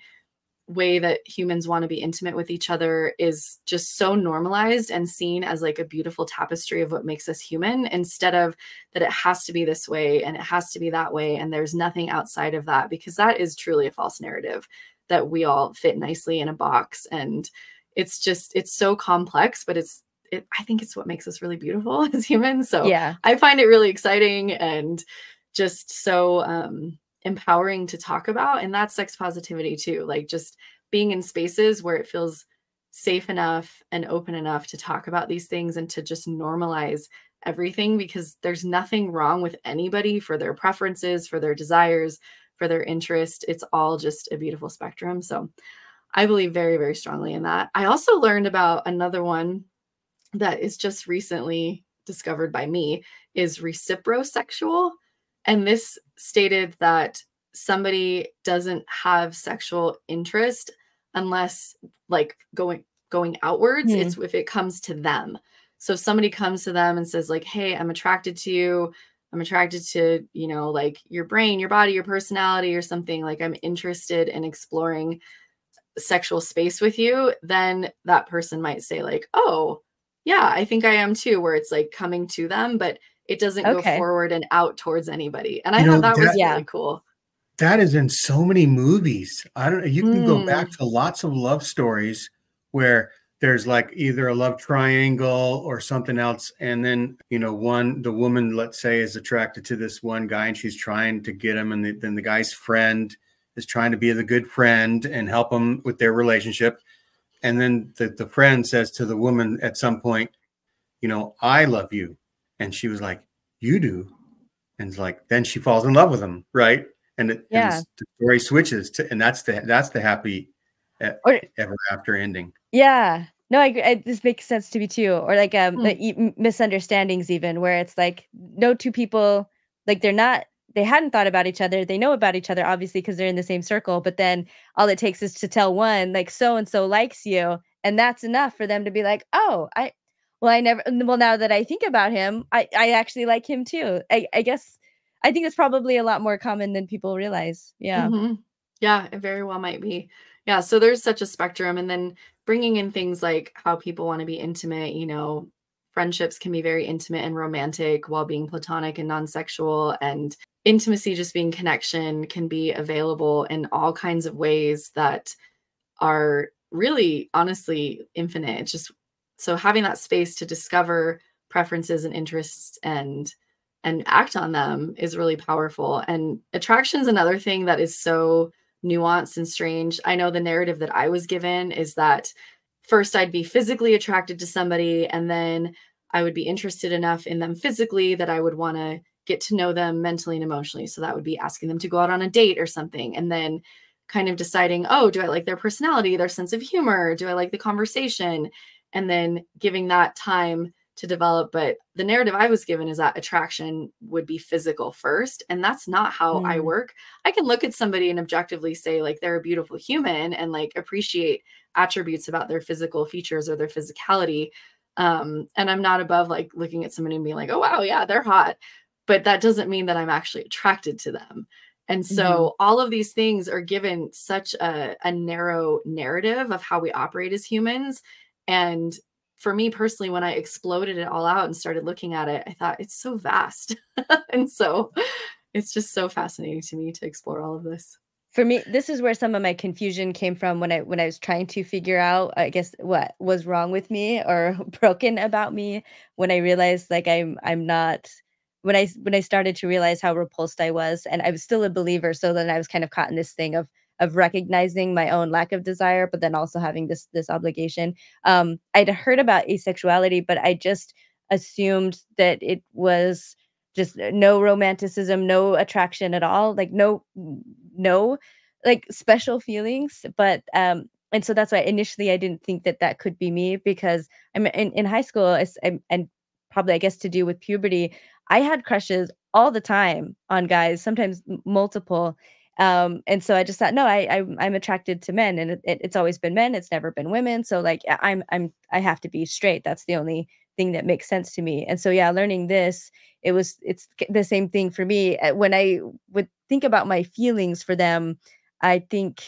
way that humans want to be intimate with each other is just so normalized and seen as like a beautiful tapestry of what makes us human, instead of that it has to be this way and it has to be that way and there's nothing outside of that, because that is truly a false narrative that we all fit nicely in a box. And it's so complex, but I think it's what makes us really beautiful as humans. So Yeah. I find it really exciting and just so empowering to talk about. And that's sex positivity too, like just being in spaces where it feels safe enough and open enough to talk about these things and to just normalize everything, because there's nothing wrong with anybody for their preferences, for their desires, for their interest. It's all just a beautiful spectrum. So I believe very, very strongly in that. I also learned about another one that is just recently discovered by me, is reciprosexual. And this stated that somebody doesn't have sexual interest unless like going outwards. Hmm. It's if it comes to them. So if somebody comes to them and says like, hey, I'm attracted to you. I'm attracted to, you know, like your brain, your body, your personality or something, like I'm interested in exploring sexual space with you, then that person might say like, oh, yeah, I think I am too, where it's like coming to them, but it doesn't go Okay. forward and out towards anybody. And I You thought know, that was Yeah. really cool. that is in so many movies. I don't know. You can go Mm, back to lots of love stories where there's like either a love triangle or something else. And then, you know, the woman, let's say, is attracted to this one guy and she's trying to get him. And then the guy's friend is trying to be the good friend and help him with their relationship. And then the friend says to the woman at some point, you know, I love you. And she was like, you do. And it's like, then she falls in love with him. Right. And Yeah. the story switches to, and that's the happy Or ever after ending. yeah. No, I agree. This makes sense to me too. Or like mm, misunderstandings even, where it's like no two people, like they hadn't thought about each other. They know about each other obviously because they're in the same circle, but then all it takes is to tell one like so and so likes you, and that's enough for them to be like, "Oh, I never well now that I think about him, I actually like him too." I guess I think it's probably a lot more common than people realize. Yeah. mhm. Yeah, it very well might be. Yeah, so there's such a spectrum. And then bringing in things like how people want to be intimate, you know, friendships can be very intimate and romantic while being platonic and non-sexual. And intimacy, just being connection, can be available in all kinds of ways that are really honestly infinite. It's just so having that space to discover preferences and interests and act on them is really powerful. And attraction is another thing that is so nuanced and strange. I know the narrative that I was given is that first I'd be physically attracted to somebody, and then I would be interested enough in them physically that I would want to get to know them mentally and emotionally. So that would be asking them to go out on a date or something. And then kind of deciding, oh, do I like their personality, their sense of humor? Do I like the conversation? And then giving that time to develop. But the narrative I was given is that attraction would be physical first. And that's not how I Mm, work. I can look at somebody and objectively say, like, they're a beautiful human and like appreciate attributes about their physical features or their physicality. And I'm not above like looking at somebody and being like, oh, wow, yeah, they're hot. But that doesn't mean that I'm actually attracted to them. And mhm. so all of these things are given such a narrow narrative of how we operate as humans. And for me personally, when I exploded it all out and started looking at it, I thought it's so vast. And so it's just so fascinating to me to explore all of this. For me, this is where some of my confusion came from when I was trying to figure out, I guess, what was wrong with me or broken about me when I realized like I'm not when I started to realize how repulsed I was, and I was still a believer, so then I was kind of caught in this thing of recognizing my own lack of desire, but then also having this obligation. I'd heard about asexuality, but I just assumed that it was just no romanticism, no attraction at all, like no like special feelings, but and so that's why initially I didn't think that that could be me because I'm in high school and probably I guess to do with puberty, I had crushes all the time on guys, sometimes multiple, And so I just thought, no, I'm attracted to men, and it's always been men. It's never been women. So like I have to be straight. That's the only thing that makes sense to me. And so yeah, learning this, it's the same thing for me. When I would think about my feelings for them, I think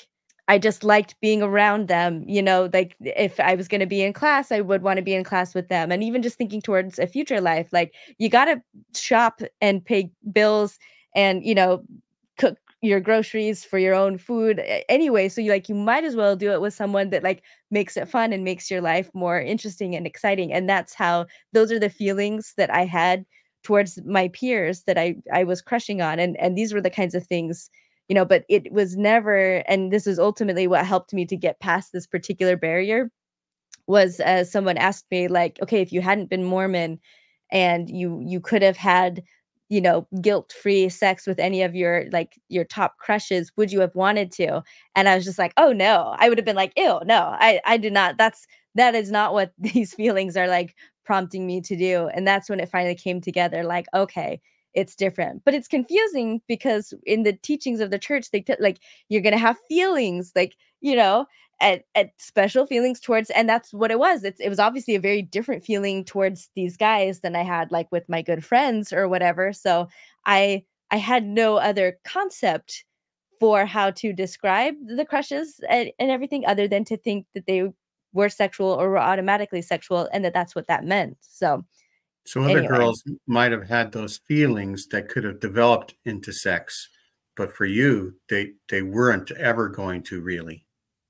I just liked being around them, like if I was going to be in class, I would want to be in class with them. And even just thinking towards a future life, like you got to shop and pay bills and, cook your groceries for your own food anyway. So you might as well do it with someone that like makes it fun and makes your life more interesting and exciting. And those are the feelings that I had towards my peers that I was crushing on. And these were the kinds of things, but it was never, and this is ultimately what helped me to get past this particular barrier was someone asked me like, okay, if you hadn't been Mormon and you could have had, guilt-free sex with any of your top crushes, would you have wanted to? And I was just like, oh no, I would have been like, ew, no, I did not. That is not what these feelings are like prompting me to do. And that's when it finally came together, like, okay, it's different. But it's confusing because in the teachings of the church, like you're gonna have feelings, like, at special feelings towards, and that's what it was. It was obviously a very different feeling towards these guys than I had like with my good friends or whatever. So I had no other concept for how to describe the crushes and everything other than to think that they were sexual or were automatically sexual and that's what that meant. So So other anyway. girls might have had those feelings that could have developed into sex, but for you, they weren't ever going to really.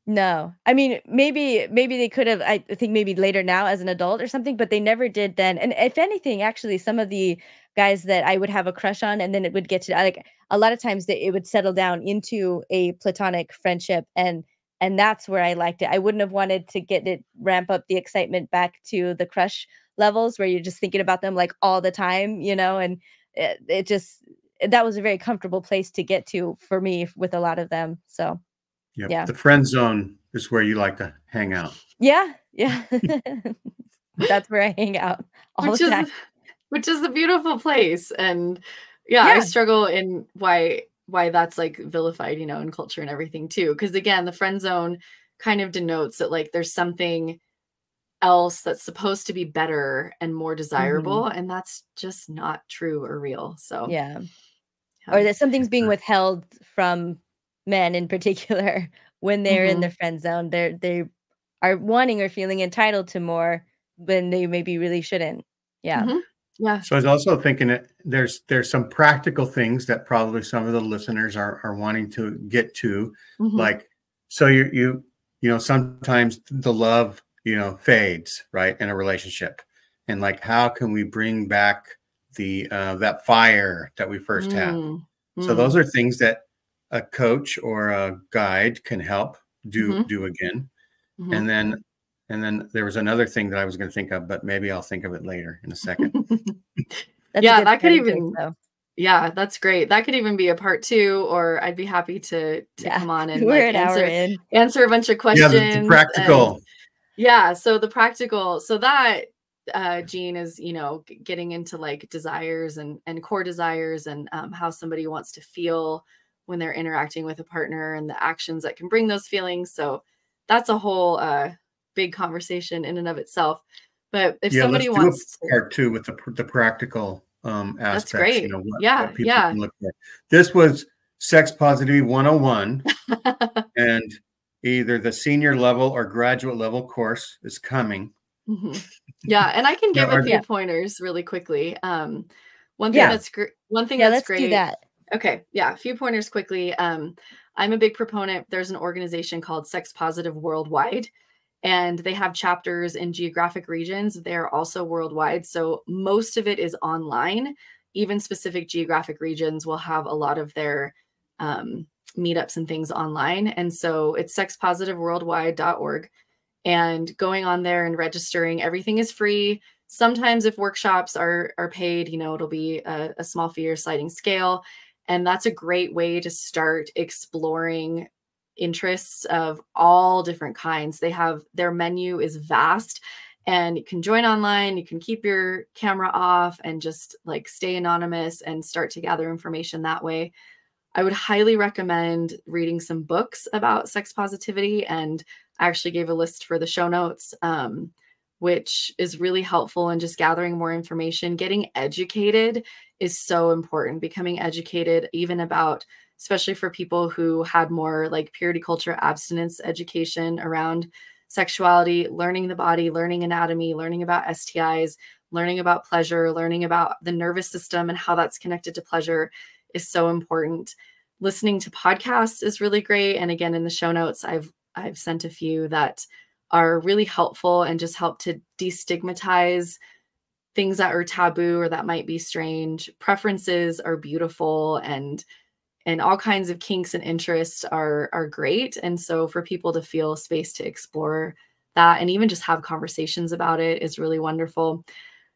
No. I mean, maybe they could have, I think maybe later now as an adult or something, but they never did then. And if anything, actually, some of the guys that I would have a crush on, and then it would get to like a lot of times that it would settle down into a platonic friendship, and that's where I liked it. I wouldn't have wanted to get it ramp up the excitement back to the crush levels where you're just thinking about them like all the time, and it just that was a very comfortable place to get to for me with a lot of them. So Yep. yeah. The friend zone is where you like to hang out. Yeah, yeah. That's where I hang out all the which time. is which is a beautiful place. And yeah, I Yeah. struggle in why that's like vilified, in culture and everything too. Because again, the friend zone kind of denotes that like there's something else that's supposed to be better and more Mhm. desirable, and that's just not true or real. So Yeah. yeah. Or that something's being withheld from men in particular when they're in the Hmm. friend zone. They are wanting or feeling entitled to more when they maybe really shouldn't. Yeah. Hmm. Yeah. So I was also thinking that there's some practical things that probably some of the listeners are wanting to get to, Hmm. like, so sometimes the love fades, right, in a relationship, and like how can we bring back the that fire that we first had? Mm. So Mm. those are things that a coach or a guide can help Hmm. do again. Hmm. And then there was another thing that I was going to think of, but maybe I'll think of it later in a second. That's a Yeah, good that could starting place even though. yeah, that's great. That could even be a part 2, or I'd be happy to Yeah. come on and We're like an hour answer in. answer a bunch of Yeah, the questions. And practical. yeah, so the practical, so that Gene is, getting into like desires and core desires, and how somebody wants to feel when they're interacting with a partner and the actions that can bring those feelings. So that's a whole big conversation in and of itself. But if Yeah, let's somebody do a wants to, part 2 with the practical that's aspects, great. what Yeah, people yeah. can look for. This was Sex Positivity 101, and either the senior level or graduate level course is coming. Hmm. Yeah, and I can Now, give a few Yeah. pointers really quickly. Yeah. One thing Yeah, that's let's do great. that. Okay, yeah, a few pointers quickly. I'm a big proponent. There's an organization called Sex Positive Worldwide, and they have chapters in geographic regions. They're also worldwide, so most of it is online. Even specific geographic regions will have a lot of their um, meetups and things online, and so it's sexpositiveworldwide.org. And going on there and registering, everything is free. Sometimes if workshops are paid, it'll be a small fee or sliding scale. And that's a great way to start exploring interests of all different kinds. Their menu is vast, and you can join online. You can keep your camera off and just like stay anonymous and start to gather information that way. I would highly recommend reading some books about sex positivity. And I actually gave a list for the show notes, which is really helpful in just gathering more information. Getting educated is so important. Becoming educated even about, especially for people who had more like purity culture, abstinence education around sexuality, learning the body, learning anatomy, learning about STIs, learning about pleasure, learning about the nervous system and how that's connected to pleasure is so important. Listening to podcasts is really great. And again, in the show notes, I've sent a few that are really helpful and just help to destigmatize things that are taboo or that might be strange. Preferences are beautiful, and all kinds of kinks and interests are great. And so for people to feel space to explore that and even just have conversations about it is really wonderful.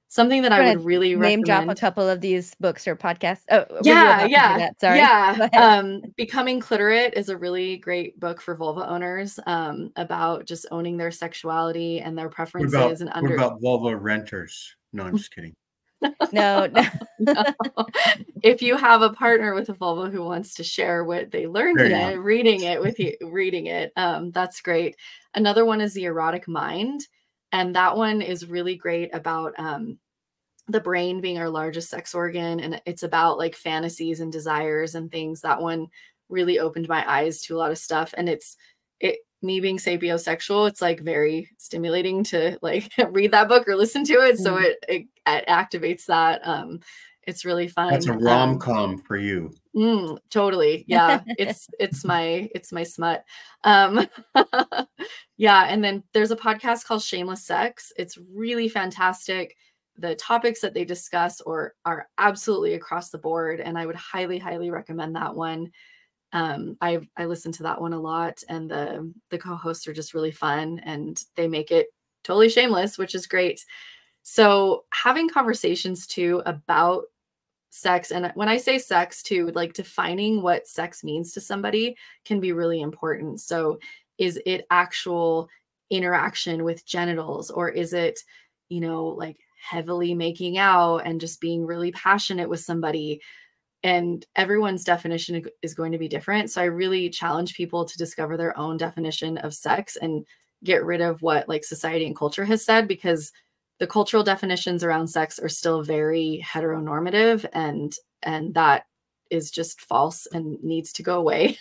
Something that I would really name drop a recommend. couple of these books or podcasts. Oh, were you Yeah, about to do yeah, that? Sorry. yeah. Becoming Clitorate is a really great book for vulva owners, about just owning their sexuality and their preferences. What about vulva renters? No, I'm just kidding. No, no. No. If you have a partner with a vulva who wants to share what they learned in it, reading it with you, that's great. Another one is The Erotic Mind. And that one is really great about the brain being our largest sex organ. And it's about like fantasies and desires and things. That one really opened my eyes to a lot of stuff. And me being sapiosexual, it's like very stimulating to like read that book or listen to it. So it activates that. It's really fun. That's a rom-com for you. Totally. Yeah. it's my smut. Yeah. And then there's a podcast called Shameless Sex. It's really fantastic. The topics that they discuss are absolutely across the board. And I would highly, highly recommend that one. I listen to that one a lot, and the co-hosts are just really fun, and they make it totally shameless, which is great. So having conversations too about sex, and when I say sex too, like defining what sex means to somebody can be really important. So is it actual interaction with genitals, or is it, like heavily making out and just being really passionate with somebody? And everyone's definition is going to be different. So I really challenge people to discover their own definition of sex and get rid of what like society and culture has said, because the cultural definitions around sex are still very heteronormative, and that is just false and needs to go away.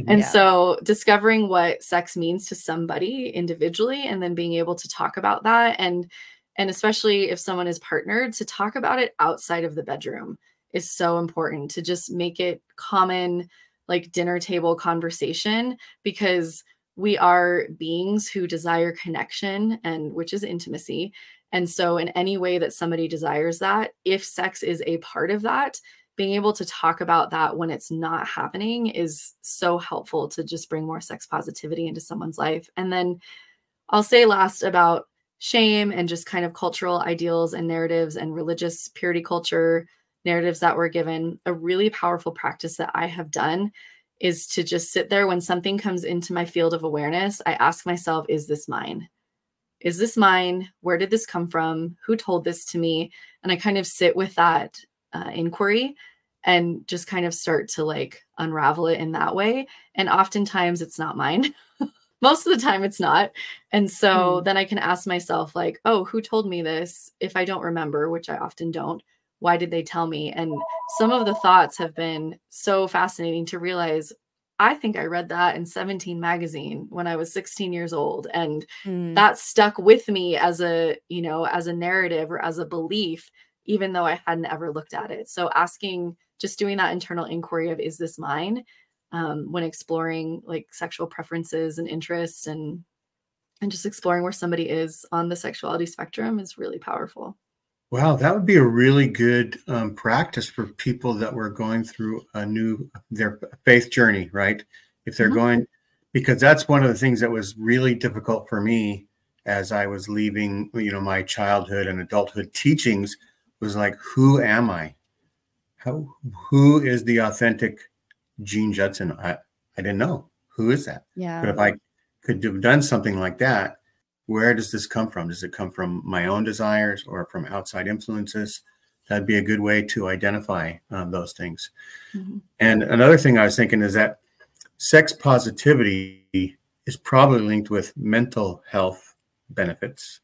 And so discovering what sex means to somebody individually, and then being able to talk about that, and especially if someone is partnered, to talk about it outside of the bedroom is so important, to just make it common, like dinner table conversation, because we are beings who desire connection, and which is intimacy. And so in any way that somebody desires that, if sex is a part of that, being able to talk about that when it's not happening is so helpful to just bring more sex positivity into someone's life. And then I'll say last about shame and just kind of cultural ideals and narratives and religious purity culture narratives that were given. A really powerful practice that I have done is to just sit there when something comes into my field of awareness. I ask myself, is this mine? Is this mine? Where did this come from? Who told this to me? And I kind of sit with that inquiry and just kind of start to like unravel it in that way. And oftentimes it's not mine. Most of the time it's not. And so then I can ask myself like, oh, who told me this? If I don't remember, which I often don't, why did they tell me? And some of the thoughts have been so fascinating to realize. I think I read that in 17 magazine when I was 16 years old. And that stuck with me as a narrative or as a belief, even though I hadn't ever looked at it. So just doing that internal inquiry of, is this mine? When exploring like sexual preferences and interests, and just exploring where somebody is on the sexuality spectrum is really powerful. Wow, that would be a really good practice for people that were going through their faith journey, right? If they're going, because that's one of the things that was really difficult for me as I was leaving, my childhood and adulthood teachings, was like, who am I? Who is the authentic Gene Judson? I didn't know. Who is that? Yeah. But if I could have done something like that, where does this come from? Does it come from my own desires or from outside influences? That'd be a good way to identify those things. Mm-hmm. And another thing I was thinking is that sex positivity is probably linked with mental health benefits,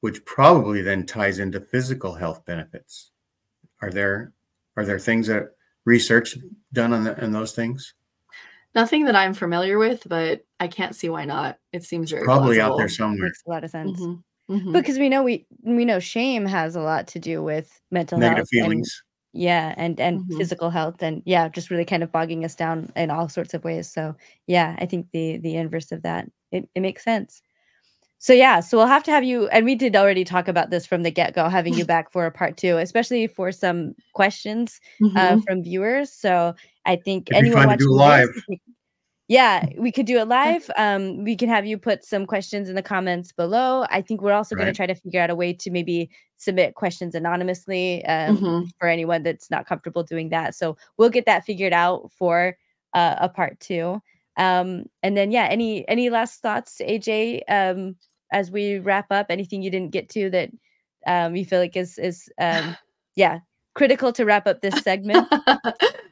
which probably then ties into physical health benefits. Are there things that research done on those things? Nothing that I'm familiar with, but I can't see why not. It seems very Probably plausible. out there somewhere. Makes a lot of sense. Mm-hmm. Mm-hmm. Because we know shame has a lot to do with mental Negative health feelings. and Mm-hmm. physical health, and yeah, just really kind of bogging us down in all sorts of ways. So yeah, I think the inverse of that, it makes sense. So yeah, so we'll have to have you, and we did already talk about this from the get-go, having you back for a part 2, especially for some questions Mm-hmm. from viewers. So I think It'd be anyone fun to do watching live. this, yeah, we could do it live. We can have you put some questions in the comments below. I think we're also going to Right. try to figure out a way to maybe submit questions anonymously Mm-hmm. for anyone that's not comfortable doing that. So we'll get that figured out for a part 2. And then, yeah, any last thoughts, AJ, as we wrap up? Anything you didn't get to that you feel like is yeah, critical to wrap up this segment?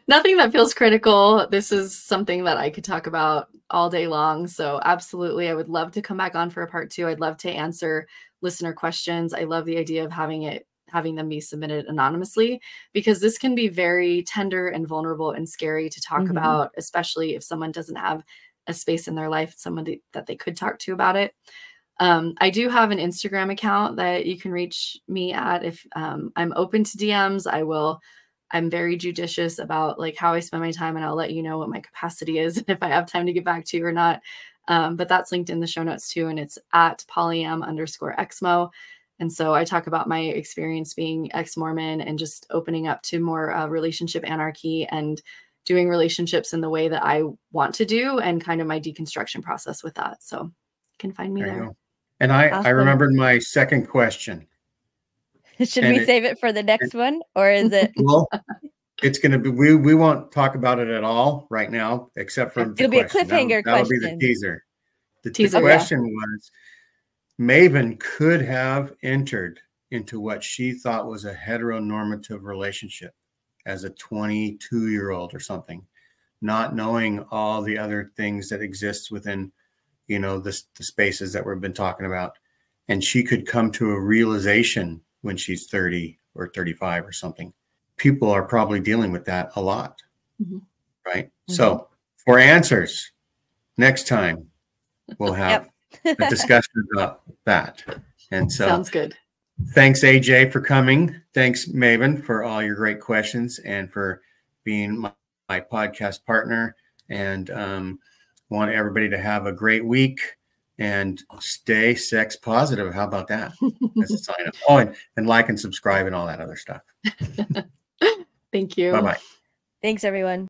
Nothing that feels critical. This is something that I could talk about all day long. So absolutely, I would love to come back on for a part 2. I'd love to answer listener questions. I love the idea of having them be submitted anonymously, because this can be very tender and vulnerable and scary to talk Mhm. about, especially if someone doesn't have a space in their life, somebody that they could talk to about it. I do have an Instagram account that you can reach me at. If I'm open to DMs, I'm very judicious about like how I spend my time, and I'll let you know what my capacity is and if I have time to get back to you or not. But that's linked in the show notes too. And it's at polyam_exmo. And so I talk about my experience being ex-Mormon and just opening up to more relationship anarchy and doing relationships in the way that I want to do, and kind of my deconstruction process with that. So you can find me There you there. go. And I Awesome. remembered my second question. Should And we save it for the next one, or is it? Well, it's going to be, we won't talk about it at all right now, except for the It'll be a question. cliffhanger That'll be the question. teaser. The Teaser, yeah. question was, Maven could have entered into what she thought was a heteronormative relationship as a 22-year-old or something, not knowing all the other things that exist within, you know, the spaces that we've been talking about. And she could come to a realization when she's 30 or 35 or something. People are probably dealing with that a lot, Mm-hmm. right? Mm-hmm. So for answers, next time we'll have a discussion about that. And so Sounds good. Thanks, AJ, for coming. Thanks, Maven, for all your great questions and for being my podcast partner. And want everybody to have a great week and stay sex positive. How about that? As a sign up. Oh, and like and subscribe and all that other stuff. Thank you. Bye-bye. Thanks, everyone.